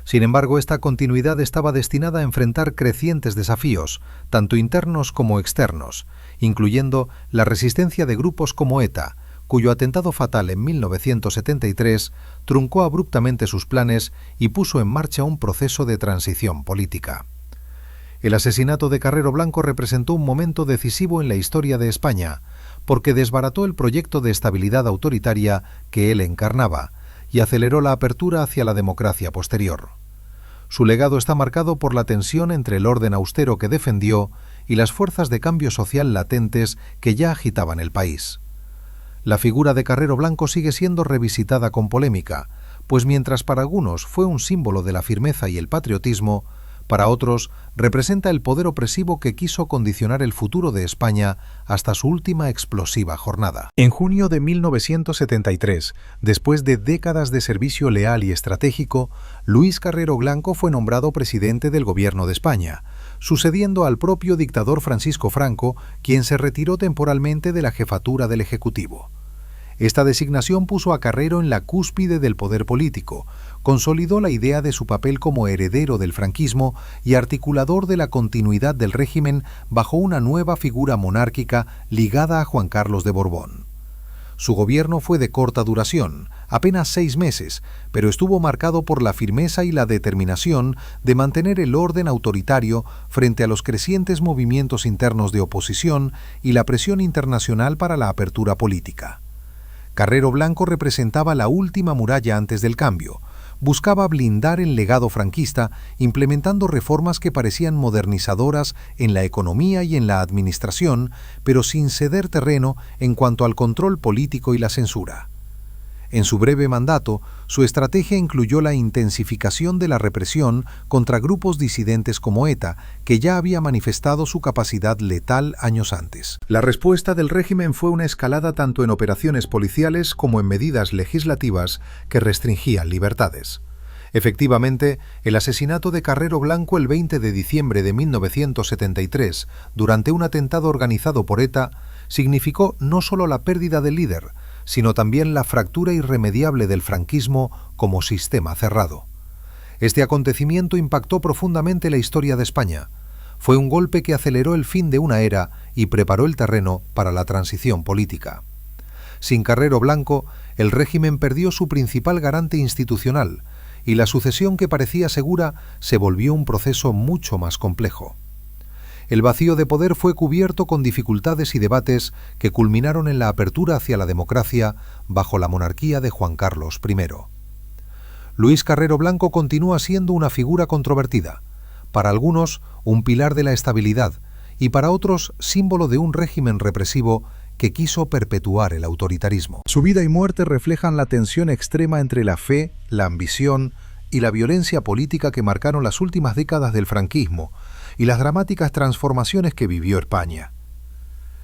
Sin embargo, esta continuidad estaba destinada a enfrentar crecientes desafíos, tanto internos como externos, incluyendo la resistencia de grupos como ETA, cuyo atentado fatal en 1973 truncó abruptamente sus planes y puso en marcha un proceso de transición política. El asesinato de Carrero Blanco representó un momento decisivo en la historia de España, porque desbarató el proyecto de estabilidad autoritaria que él encarnaba y aceleró la apertura hacia la democracia posterior. Su legado está marcado por la tensión entre el orden austero que defendió y las fuerzas de cambio social latentes que ya agitaban el país. La figura de Carrero Blanco sigue siendo revisitada con polémica, pues mientras para algunos fue un símbolo de la firmeza y el patriotismo, para otros representa el poder opresivo que quiso condicionar el futuro de España hasta su última explosiva jornada. En junio de 1973, después de décadas de servicio leal y estratégico, Luis Carrero Blanco fue nombrado presidente del Gobierno de España, sucediendo al propio dictador Francisco Franco, quien se retiró temporalmente de la jefatura del Ejecutivo. Esta designación puso a Carrero en la cúspide del poder político, consolidó la idea de su papel como heredero del franquismo y articulador de la continuidad del régimen bajo una nueva figura monárquica ligada a Juan Carlos de Borbón. Su gobierno fue de corta duración, apenas 6 meses, pero estuvo marcado por la firmeza y la determinación de mantener el orden autoritario frente a los crecientes movimientos internos de oposición y la presión internacional para la apertura política. Carrero Blanco representaba la última muralla antes del cambio. Buscaba blindar el legado franquista, implementando reformas que parecían modernizadoras en la economía y en la administración, pero sin ceder terreno en cuanto al control político y la censura. En su breve mandato, su estrategia incluyó la intensificación de la represión contra grupos disidentes como ETA, que ya había manifestado su capacidad letal años antes. La respuesta del régimen fue una escalada tanto en operaciones policiales como en medidas legislativas que restringían libertades. Efectivamente, el asesinato de Carrero Blanco el 20 de diciembre de 1973, durante un atentado organizado por ETA, significó no solo la pérdida del líder, sino también la fractura irremediable del franquismo como sistema cerrado. Este acontecimiento impactó profundamente la historia de España. Fue un golpe que aceleró el fin de una era y preparó el terreno para la transición política. Sin Carrero Blanco, el régimen perdió su principal garante institucional, y la sucesión que parecía segura se volvió un proceso mucho más complejo. El vacío de poder fue cubierto con dificultades y debates que culminaron en la apertura hacia la democracia bajo la monarquía de Juan Carlos I. Luis Carrero Blanco continúa siendo una figura controvertida, para algunos un pilar de la estabilidad y para otros símbolo de un régimen represivo que quiso perpetuar el autoritarismo. Su vida y muerte reflejan la tensión extrema entre la fe, la ambición y la violencia política que marcaron las últimas décadas del franquismo y las dramáticas transformaciones que vivió España.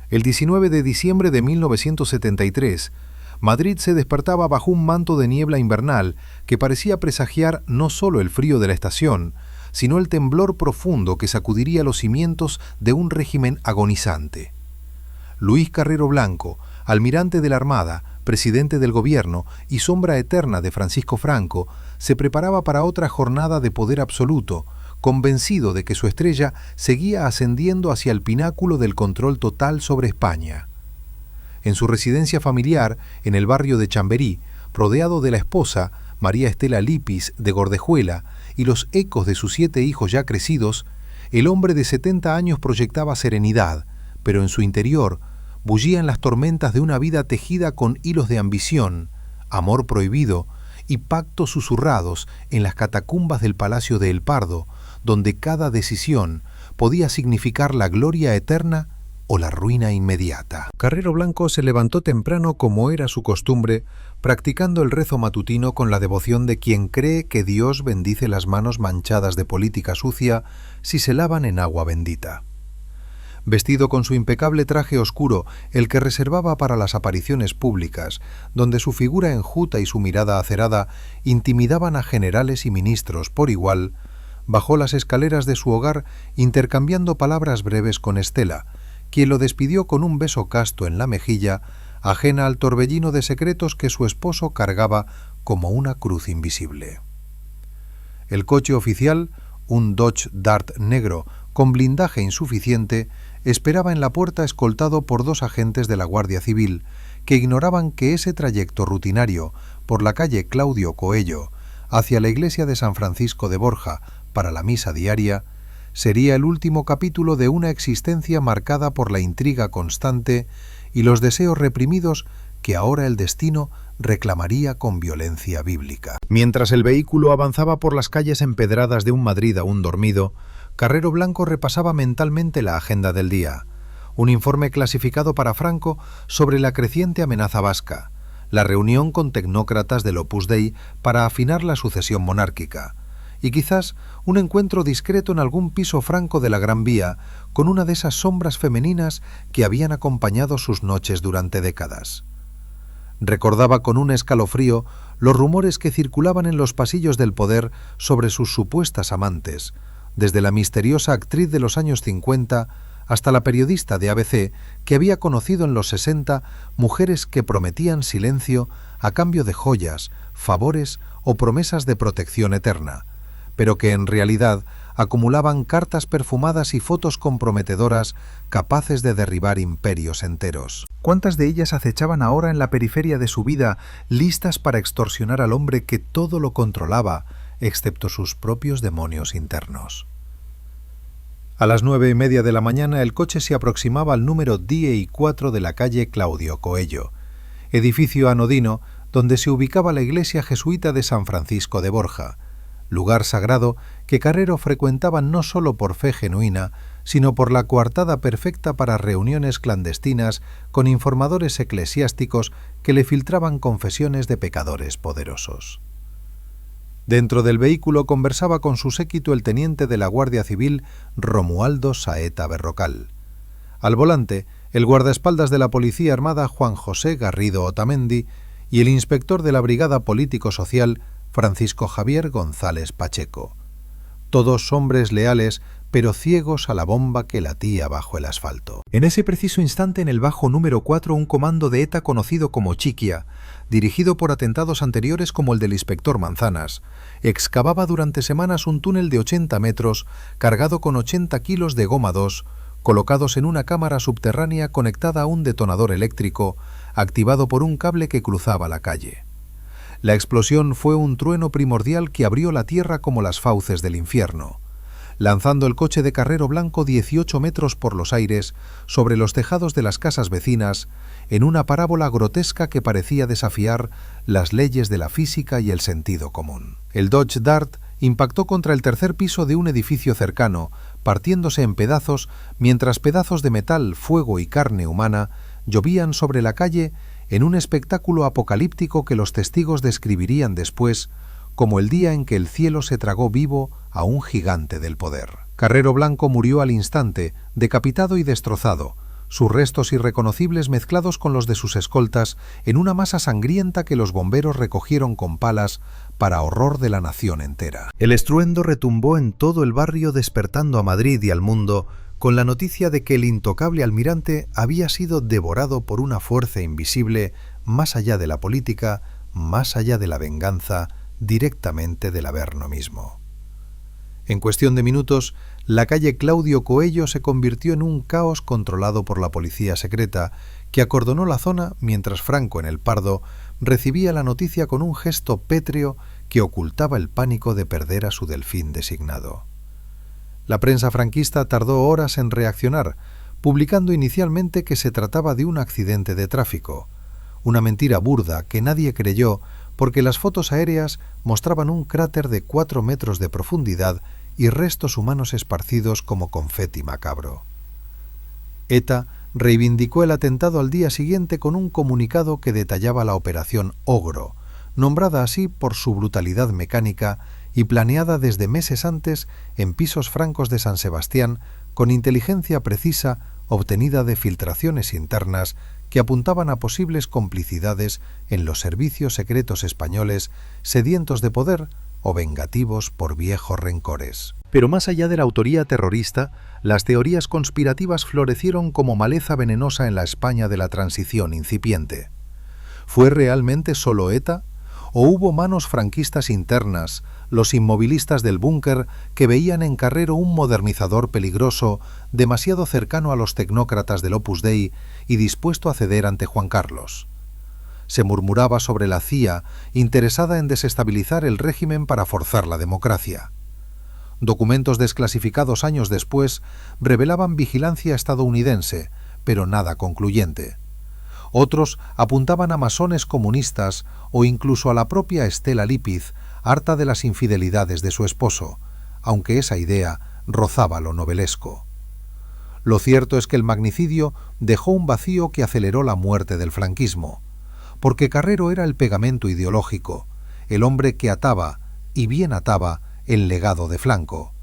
El 19 de diciembre de 1973, Madrid se despertaba bajo un manto de niebla invernal que parecía presagiar no solo el frío de la estación, sino el temblor profundo que sacudiría los cimientos de un régimen agonizante. Luis Carrero Blanco, almirante de la Armada, presidente del gobierno y sombra eterna de Francisco Franco, se preparaba para otra jornada de poder absoluto, convencido de que su estrella seguía ascendiendo hacia el pináculo del control total sobre España. En su residencia familiar, en el barrio de Chamberí, rodeado de la esposa, María Estela Lipis de Gordejuela, y los ecos de sus 7 hijos ya crecidos, el hombre de 70 años proyectaba serenidad, pero en su interior bullían las tormentas de una vida tejida con hilos de ambición, amor prohibido y pactos susurrados en las catacumbas del Palacio de El Pardo, donde cada decisión podía significar la gloria eterna o la ruina inmediata. Carrero Blanco se levantó temprano como era su costumbre, practicando el rezo matutino con la devoción de quien cree que Dios bendice las manos manchadas de política sucia si se lavan en agua bendita. Vestido con su impecable traje oscuro, el que reservaba para las apariciones públicas, donde su figura enjuta y su mirada acerada intimidaban a generales y ministros por igual, bajó las escaleras de su hogar intercambiando palabras breves con Estela, quien lo despidió con un beso casto en la mejilla, ajena al torbellino de secretos que su esposo cargaba como una cruz invisible. El coche oficial, un Dodge Dart negro con blindaje insuficiente, esperaba en la puerta escoltado por 2 agentes de la Guardia Civil, que ignoraban que ese trayecto rutinario por la calle Claudio Coello hacia la iglesia de San Francisco de Borja para la misa diaria sería el último capítulo de una existencia marcada por la intriga constante y los deseos reprimidos que ahora el destino reclamaría con violencia bíblica. Mientras el vehículo avanzaba por las calles empedradas de un Madrid aún dormido, Carrero Blanco repasaba mentalmente la agenda del día, un informe clasificado para Franco sobre la creciente amenaza vasca, la reunión con tecnócratas del Opus Dei para afinar la sucesión monárquica, y quizás un encuentro discreto en algún piso franco de la Gran Vía con una de esas sombras femeninas que habían acompañado sus noches durante décadas. Recordaba con un escalofrío los rumores que circulaban en los pasillos del poder sobre sus supuestas amantes, desde la misteriosa actriz de los años 50 hasta la periodista de ABC que había conocido en los 60 mujeres que prometían silencio a cambio de joyas, favores o promesas de protección eterna, pero que en realidad acumulaban cartas perfumadas y fotos comprometedoras capaces de derribar imperios enteros. ¿Cuántas de ellas acechaban ahora en la periferia de su vida, listas para extorsionar al hombre que todo lo controlaba, excepto sus propios demonios internos? A las 9:30 de la mañana el coche se aproximaba al número 10 de la calle Claudio Coello, edificio anodino donde se ubicaba la iglesia jesuita de San Francisco de Borja, lugar sagrado que Carrero frecuentaba no solo por fe genuina, sino por la coartada perfecta para reuniones clandestinas con informadores eclesiásticos que le filtraban confesiones de pecadores poderosos. Dentro del vehículo conversaba con su séquito el teniente de la Guardia Civil Romualdo Saeta Berrocal. Al volante, el guardaespaldas de la Policía Armada Juan José Garrido Otamendi y el inspector de la Brigada Político-Social Francisco Javier González Pacheco. Todos hombres leales, pero ciegos a la bomba que latía bajo el asfalto. En ese preciso instante, en el bajo número 4, un comando de ETA conocido como Chiquia, dirigido por atentados anteriores como el del inspector Manzanas, excavaba durante semanas un túnel de 80 metros cargado con 80 kilos de goma 2, colocados en una cámara subterránea conectada a un detonador eléctrico, activado por un cable que cruzaba la calle. La explosión fue un trueno primordial que abrió la tierra como las fauces del infierno, lanzando el coche de Carrero Blanco 18 metros por los aires sobre los tejados de las casas vecinas en una parábola grotesca que parecía desafiar las leyes de la física y el sentido común. El Dodge Dart impactó contra el tercer piso de un edificio cercano, partiéndose en pedazos, mientras pedazos de metal, fuego y carne humana llovían sobre la calle en un espectáculo apocalíptico que los testigos describirían después como el día en que el cielo se tragó vivo a un gigante del poder. Carrero Blanco murió al instante, decapitado y destrozado, sus restos irreconocibles mezclados con los de sus escoltas en una masa sangrienta que los bomberos recogieron con palas para horror de la nación entera. El estruendo retumbó en todo el barrio, despertando a Madrid y al mundo con la noticia de que el intocable almirante había sido devorado por una fuerza invisible más allá de la política, más allá de la venganza, directamente del Averno mismo. En cuestión de minutos, la calle Claudio Coello se convirtió en un caos controlado por la policía secreta, que acordonó la zona mientras Franco en el Pardo recibía la noticia con un gesto pétreo que ocultaba el pánico de perder a su delfín designado. La prensa franquista tardó horas en reaccionar, publicando inicialmente que se trataba de un accidente de tráfico, una mentira burda que nadie creyó porque las fotos aéreas mostraban un cráter de 4 metros de profundidad y restos humanos esparcidos como confeti macabro. ETA reivindicó el atentado al día siguiente con un comunicado que detallaba la operación Ogro, nombrada así por su brutalidad mecánica y planeada desde meses antes en pisos francos de San Sebastián con inteligencia precisa, obtenida de filtraciones internas que apuntaban a posibles complicidades en los servicios secretos españoles, sedientos de poder o vengativos por viejos rencores. Pero más allá de la autoría terrorista, las teorías conspirativas florecieron como maleza venenosa en la España de la transición incipiente. ¿Fue realmente solo ETA? ¿O hubo manos franquistas internas, los inmovilistas del búnker, que veían en Carrero un modernizador peligroso, demasiado cercano a los tecnócratas del Opus Dei y dispuesto a ceder ante Juan Carlos? Se murmuraba sobre la CIA, interesada en desestabilizar el régimen para forzar la democracia. Documentos desclasificados años después revelaban vigilancia estadounidense, pero nada concluyente. Otros apuntaban a masones comunistas o incluso a la propia Estela Lípiz, harta de las infidelidades de su esposo, aunque esa idea rozaba lo novelesco. Lo cierto es que el magnicidio dejó un vacío que aceleró la muerte del franquismo, porque Carrero era el pegamento ideológico, el hombre que ataba, y bien ataba, el legado de Franco,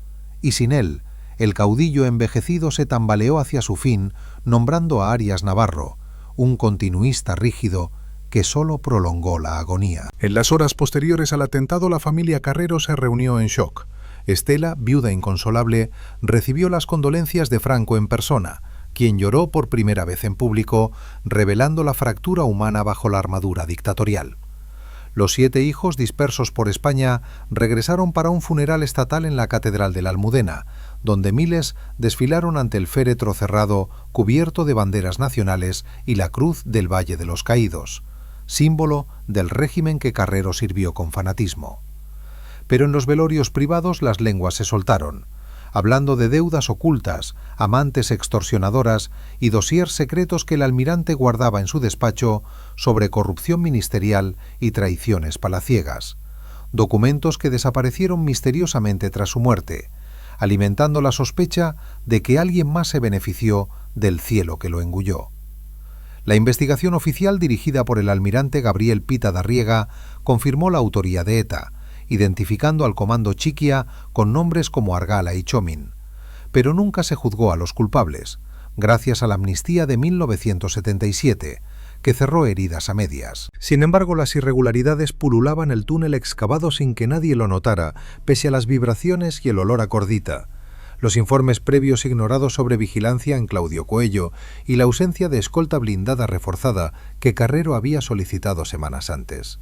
y sin él, el caudillo envejecido se tambaleó hacia su fin, nombrando a Arias Navarro, un continuista rígido que solo prolongó la agonía. En las horas posteriores al atentado, la familia Carrero se reunió en shock. Estela, viuda inconsolable, recibió las condolencias de Franco en persona, quien lloró por primera vez en público, revelando la fractura humana bajo la armadura dictatorial. Los 7 hijos, dispersos por España, regresaron para un funeral estatal en la Catedral de la Almudena, donde miles desfilaron ante el féretro cerrado cubierto de banderas nacionales y la cruz del Valle de los Caídos, símbolo del régimen que Carrero sirvió con fanatismo. Pero en los velorios privados las lenguas se soltaron, hablando de deudas ocultas, amantes extorsionadoras y dosiers secretos que el almirante guardaba en su despacho sobre corrupción ministerial y traiciones palaciegas, documentos que desaparecieron misteriosamente tras su muerte, alimentando la sospecha de que alguien más se benefició del cielo que lo engulló. La investigación oficial dirigida por el almirante Gabriel Pita Darriega confirmó la autoría de ETA, identificando al comando Chiquia con nombres como Argala y Chomin. Pero nunca se juzgó a los culpables, gracias a la amnistía de 1977, que cerró heridas a medias. Sin embargo, las irregularidades pululaban el túnel excavado sin que nadie lo notara, pese a las vibraciones y el olor a cordita, los informes previos ignorados sobre vigilancia en Claudio Coello y la ausencia de escolta blindada reforzada que Carrero había solicitado semanas antes.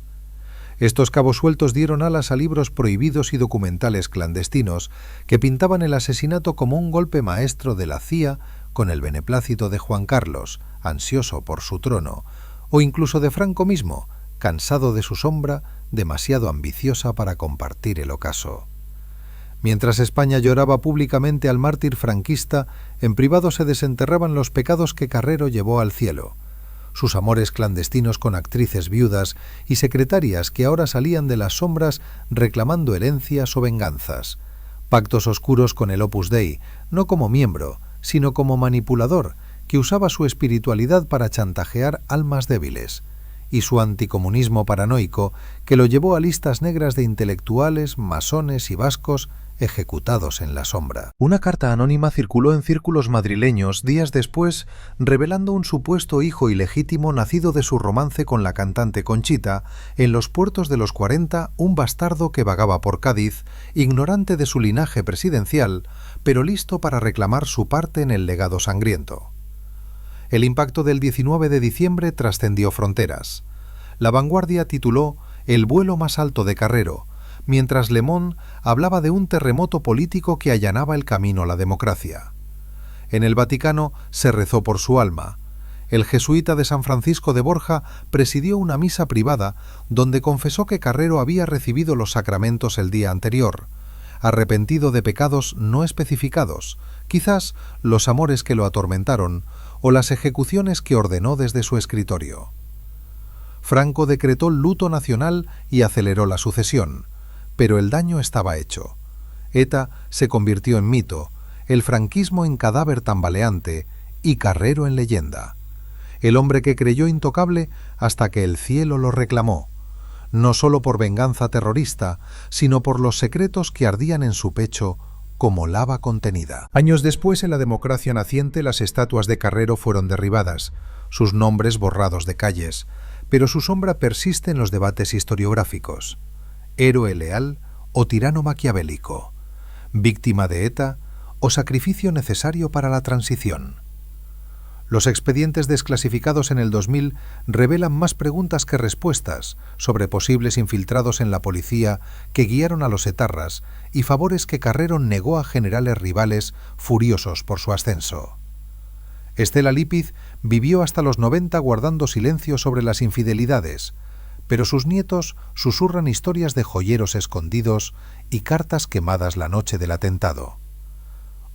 Estos cabos sueltos dieron alas a libros prohibidos y documentales clandestinos que pintaban el asesinato como un golpe maestro de la CIA con el beneplácito de Juan Carlos, ansioso por su trono, o incluso de Franco mismo, cansado de su sombra, demasiado ambiciosa para compartir el ocaso. Mientras España lloraba públicamente al mártir franquista, en privado se desenterraban los pecados que Carrero llevó al cielo, sus amores clandestinos con actrices viudas y secretarias que ahora salían de las sombras reclamando herencias o venganzas, pactos oscuros con el Opus Dei, no como miembro, sino como manipulador, que usaba su espiritualidad para chantajear almas débiles, y su anticomunismo paranoico, que lo llevó a listas negras de intelectuales, masones y vascos ejecutados en la sombra. Una carta anónima circuló en círculos madrileños días después, revelando un supuesto hijo ilegítimo nacido de su romance con la cantante Conchita, en los puertos de los 40, un bastardo que vagaba por Cádiz, ignorante de su linaje presidencial, pero listo para reclamar su parte en el legado sangriento. El impacto del 19 de diciembre trascendió fronteras. La Vanguardia tituló «El vuelo más alto de Carrero», mientras Le Monde hablaba de un terremoto político que allanaba el camino a la democracia. En el Vaticano se rezó por su alma. El jesuita de San Francisco de Borja presidió una misa privada donde confesó que Carrero había recibido los sacramentos el día anterior, arrepentido de pecados no especificados, quizás los amores que lo atormentaron o las ejecuciones que ordenó desde su escritorio. Franco decretó luto nacional y aceleró la sucesión, pero el daño estaba hecho. ETA se convirtió en mito, el franquismo en cadáver tambaleante y Carrero en leyenda. El hombre que creyó intocable hasta que el cielo lo reclamó, no solo por venganza terrorista, sino por los secretos que ardían en su pecho como lava contenida. Años después, en la democracia naciente, las estatuas de Carrero fueron derribadas, sus nombres borrados de calles, pero su sombra persiste en los debates historiográficos. ¿Héroe leal o tirano maquiavélico? ¿Víctima de ETA o sacrificio necesario para la transición? Los expedientes desclasificados en el 2000 revelan más preguntas que respuestas sobre posibles infiltrados en la policía que guiaron a los etarras y favores que Carrero negó a generales rivales furiosos por su ascenso. Estela Lípiz vivió hasta los 90 guardando silencio sobre las infidelidades, pero sus nietos susurran historias de joyeros escondidos y cartas quemadas la noche del atentado.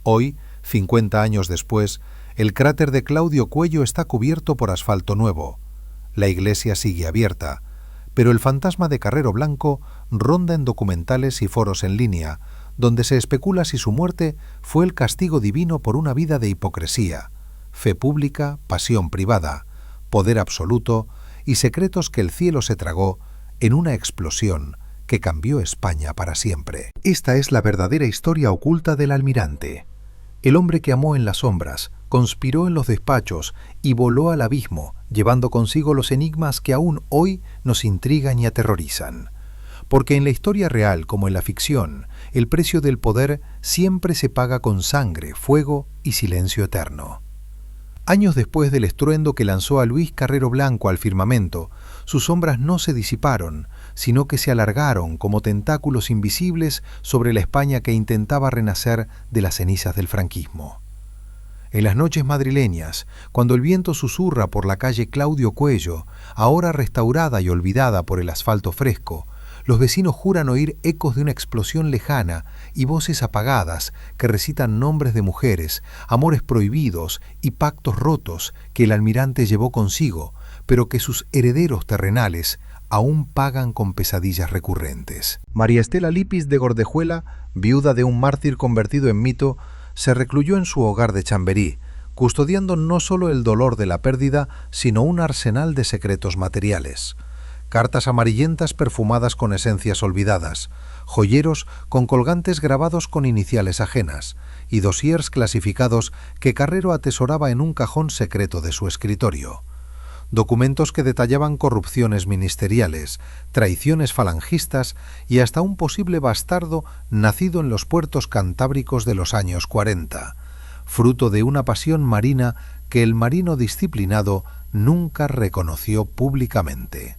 Hoy, 50 años después, el cráter de Claudio Cuello está cubierto por asfalto nuevo. La iglesia sigue abierta, pero el fantasma de Carrero Blanco ronda en documentales y foros en línea, donde se especula si su muerte fue el castigo divino por una vida de hipocresía, fe pública, pasión privada, poder absoluto y secretos que el cielo se tragó en una explosión que cambió España para siempre. Esta es la verdadera historia oculta del almirante. El hombre que amó en las sombras, conspiró en los despachos y voló al abismo, llevando consigo los enigmas que aún hoy nos intrigan y aterrorizan. Porque en la historia real, como en la ficción, el precio del poder siempre se paga con sangre, fuego y silencio eterno. Años después del estruendo que lanzó a Luis Carrero Blanco al firmamento, sus sombras no se disiparon, sino que se alargaron como tentáculos invisibles sobre la España que intentaba renacer de las cenizas del franquismo. En las noches madrileñas, cuando el viento susurra por la calle Claudio Cuello, ahora restaurada y olvidada por el asfalto fresco, los vecinos juran oír ecos de una explosión lejana y voces apagadas que recitan nombres de mujeres, amores prohibidos y pactos rotos que el almirante llevó consigo, pero que sus herederos terrenales aún pagan con pesadillas recurrentes. María Estela Lípiz de Gordejuela, viuda de un mártir convertido en mito, se recluyó en su hogar de Chamberí, custodiando no solo el dolor de la pérdida, sino un arsenal de secretos materiales. Cartas amarillentas perfumadas con esencias olvidadas, joyeros con colgantes grabados con iniciales ajenas y dosiers clasificados que Carrero atesoraba en un cajón secreto de su escritorio. Documentos que detallaban corrupciones ministeriales, traiciones falangistas y hasta un posible bastardo nacido en los puertos cantábricos de los años 40, fruto de una pasión marina que el marino disciplinado nunca reconoció públicamente.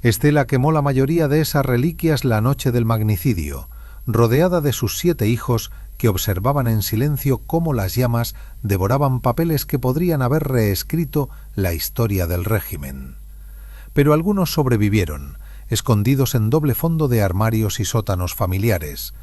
Estela quemó la mayoría de esas reliquias la noche del magnicidio, rodeada de sus 7 hijos que observaban en silencio cómo las llamas devoraban papeles que podrían haber reescrito la historia del régimen. Pero algunos sobrevivieron, escondidos en doble fondo de armarios y sótanos familiares,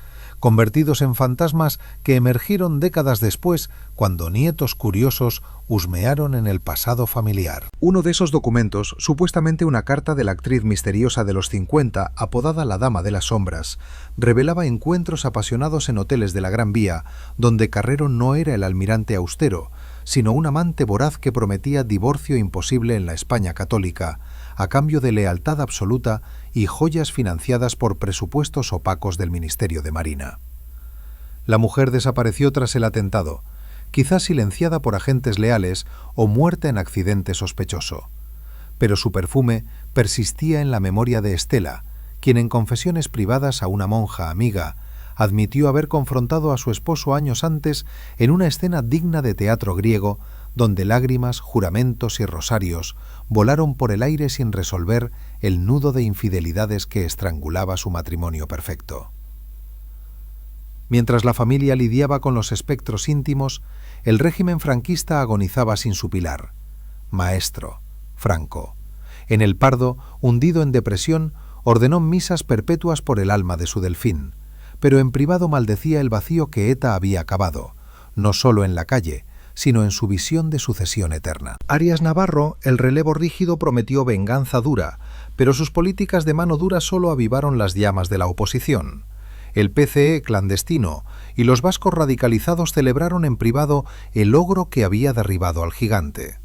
convertidos en fantasmas que emergieron décadas después cuando nietos curiosos husmearon en el pasado familiar. Uno de esos documentos, supuestamente una carta de la actriz misteriosa de los 50, apodada la Dama de las Sombras, revelaba encuentros apasionados en hoteles de la Gran Vía, donde Carrero no era el almirante austero, sino un amante voraz que prometía divorcio imposible en la España católica, a cambio de lealtad absoluta y joyas financiadas por presupuestos opacos del Ministerio de Marina. La mujer desapareció tras el atentado, quizás silenciada por agentes leales o muerta en accidente sospechoso. Pero su perfume persistía en la memoria de Estela, quien en confesiones privadas a una monja amiga admitió haber confrontado a su esposo años antes en una escena digna de teatro griego, donde lágrimas, juramentos y rosarios volaron por el aire sin resolver el nudo de infidelidades que estrangulaba su matrimonio perfecto. Mientras la familia lidiaba con los espectros íntimos, el régimen franquista agonizaba sin su pilar, maestro, Franco. En el Pardo, hundido en depresión, ordenó misas perpetuas por el alma de su delfín, pero en privado maldecía el vacío que ETA había cavado, no solo en la calle, sino en su visión de sucesión eterna. Arias Navarro, el relevo rígido, prometió venganza dura, pero sus políticas de mano dura solo avivaron las llamas de la oposición. El PCE clandestino y los vascos radicalizados celebraron en privado el logro que había derribado al gigante,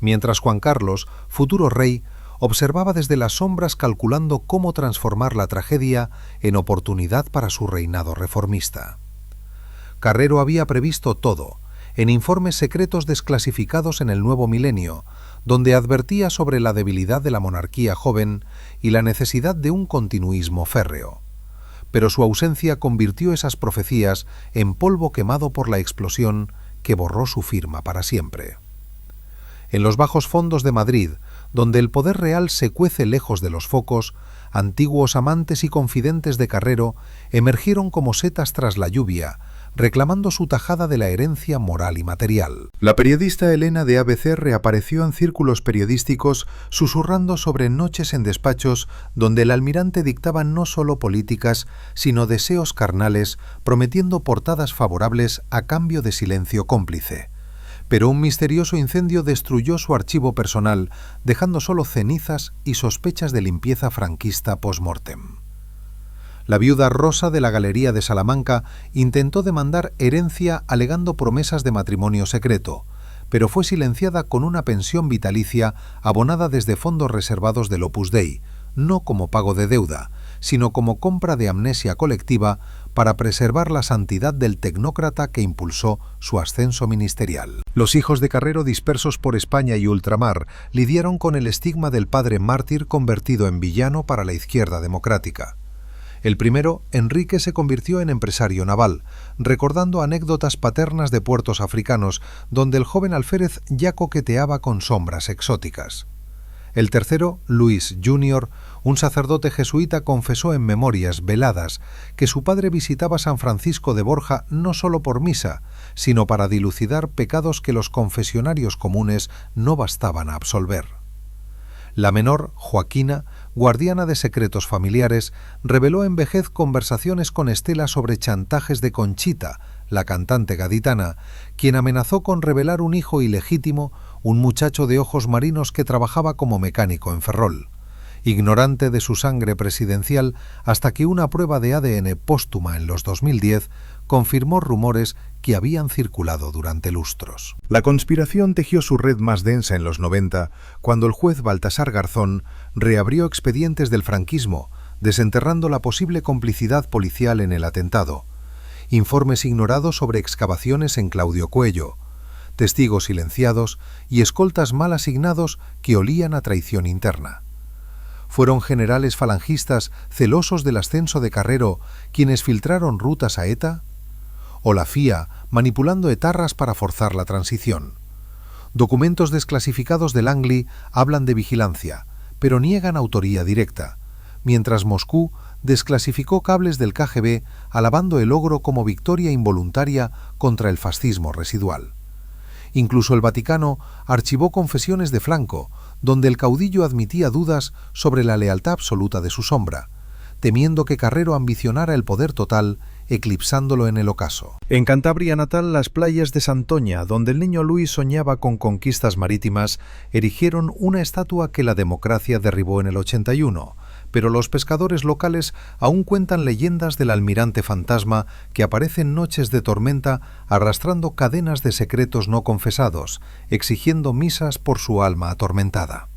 mientras Juan Carlos, futuro rey, observaba desde las sombras calculando cómo transformar la tragedia en oportunidad para su reinado reformista. Carrero había previsto todo, en informes secretos desclasificados en el nuevo milenio, donde advertía sobre la debilidad de la monarquía joven y la necesidad de un continuismo férreo. Pero su ausencia convirtió esas profecías en polvo quemado por la explosión que borró su firma para siempre. En los bajos fondos de Madrid, donde el poder real se cuece lejos de los focos, antiguos amantes y confidentes de Carrero emergieron como setas tras la lluvia, reclamando su tajada de la herencia moral y material. La periodista Elena de ABC reapareció en círculos periodísticos susurrando sobre noches en despachos donde el almirante dictaba no solo políticas, sino deseos carnales, prometiendo portadas favorables a cambio de silencio cómplice. Pero un misterioso incendio destruyó su archivo personal, dejando solo cenizas y sospechas de limpieza franquista post-mortem. La viuda Rosa de la Galería de Salamanca intentó demandar herencia alegando promesas de matrimonio secreto, pero fue silenciada con una pensión vitalicia abonada desde fondos reservados del Opus Dei, no como pago de deuda, sino como compra de amnesia colectiva para preservar la santidad del tecnócrata que impulsó su ascenso ministerial. Los hijos de Carrero dispersos por España y ultramar lidiaron con el estigma del padre mártir convertido en villano para la izquierda democrática. El primero, Enrique, se convirtió en empresario naval, recordando anécdotas paternas de puertos africanos donde el joven alférez ya coqueteaba con sombras exóticas. El tercero, Luis Jr., un sacerdote jesuita, confesó en memorias veladas que su padre visitaba San Francisco de Borja no solo por misa, sino para dilucidar pecados que los confesionarios comunes no bastaban a absolver. La menor, Joaquina, guardiana de secretos familiares, reveló en vejez conversaciones con Estela sobre chantajes de Conchita, la cantante gaditana, quien amenazó con revelar un hijo ilegítimo, un muchacho de ojos marinos que trabajaba como mecánico en Ferrol, ignorante de su sangre presidencial hasta que una prueba de ADN póstuma en los 2010 confirmó rumores que habían circulado durante lustros. La conspiración tejió su red más densa en los 90, cuando el juez Baltasar Garzón reabrió expedientes del franquismo, desenterrando la posible complicidad policial en el atentado, informes ignorados sobre excavaciones en Claudio Cuello, testigos silenciados y escoltas mal asignados que olían a traición interna. Fueron generales falangistas celosos del ascenso de Carrero quienes filtraron rutas a ETA, o la FIA manipulando etarras para forzar la transición. Documentos desclasificados de Langley hablan de vigilancia, pero niegan autoría directa, mientras Moscú desclasificó cables del KGB alabando el logro como victoria involuntaria contra el fascismo residual. Incluso el Vaticano archivó confesiones de Franco, donde el caudillo admitía dudas sobre la lealtad absoluta de su sombra, temiendo que Carrero ambicionara el poder total, eclipsándolo en el ocaso. En Cantabria natal, las playas de Santoña, donde el niño Luis soñaba con conquistas marítimas, erigieron una estatua que la democracia derribó en el 81, pero los pescadores locales aún cuentan leyendas del almirante fantasma que aparece en noches de tormenta arrastrando cadenas de secretos no confesados, exigiendo misas por su alma atormentada.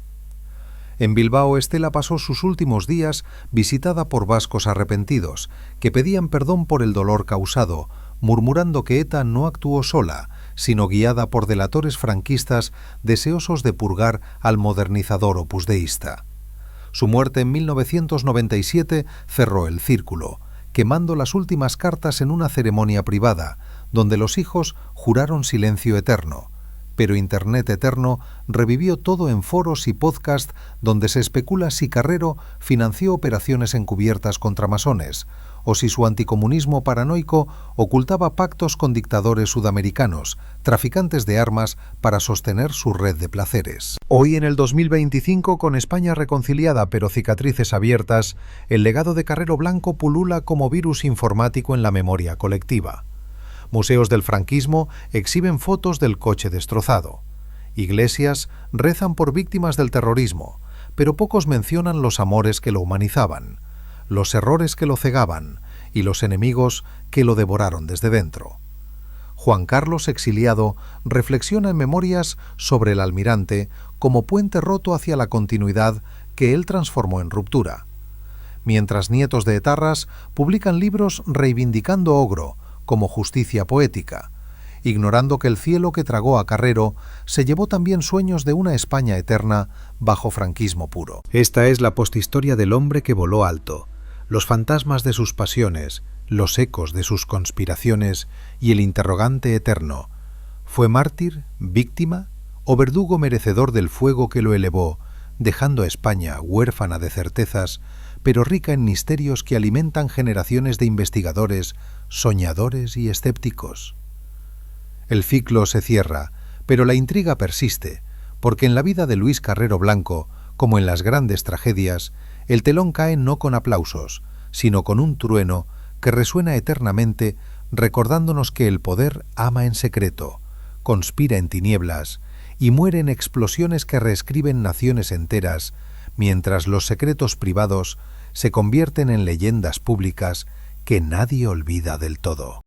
En Bilbao, Estela pasó sus últimos días visitada por vascos arrepentidos, que pedían perdón por el dolor causado, murmurando que ETA no actuó sola, sino guiada por delatores franquistas deseosos de purgar al modernizador opusdeísta. Su muerte en 1997 cerró el círculo, quemando las últimas cartas en una ceremonia privada, donde los hijos juraron silencio eterno. Pero Internet Eterno revivió todo en foros y podcast donde se especula si Carrero financió operaciones encubiertas contra masones, o si su anticomunismo paranoico ocultaba pactos con dictadores sudamericanos, traficantes de armas para sostener su red de placeres. Hoy, en el 2025, con España reconciliada pero cicatrices abiertas, el legado de Carrero Blanco pulula como virus informático en la memoria colectiva. Museos del franquismo exhiben fotos del coche destrozado. Iglesias rezan por víctimas del terrorismo, pero pocos mencionan los amores que lo humanizaban, los errores que lo cegaban y los enemigos que lo devoraron desde dentro. Juan Carlos, exiliado, reflexiona en Memorias sobre el almirante como puente roto hacia la continuidad que él transformó en ruptura. Mientras nietos de etarras publican libros reivindicando Ogro, como justicia poética, ignorando que el cielo que tragó a Carrero se llevó también sueños de una España eterna bajo franquismo puro. Esta es la posthistoria del hombre que voló alto, los fantasmas de sus pasiones, los ecos de sus conspiraciones y el interrogante eterno: ¿fue mártir, víctima o verdugo merecedor del fuego que lo elevó, dejando a España huérfana de certezas, pero rica en misterios que alimentan generaciones de investigadores, soñadores y escépticos? El ciclo se cierra, pero la intriga persiste, porque en la vida de Luis Carrero Blanco, como en las grandes tragedias, el telón cae no con aplausos, sino con un trueno que resuena eternamente, recordándonos que el poder ama en secreto, conspira en tinieblas y muere en explosiones que reescriben naciones enteras, mientras los secretos privados se convierten en leyendas públicas que nadie olvida del todo.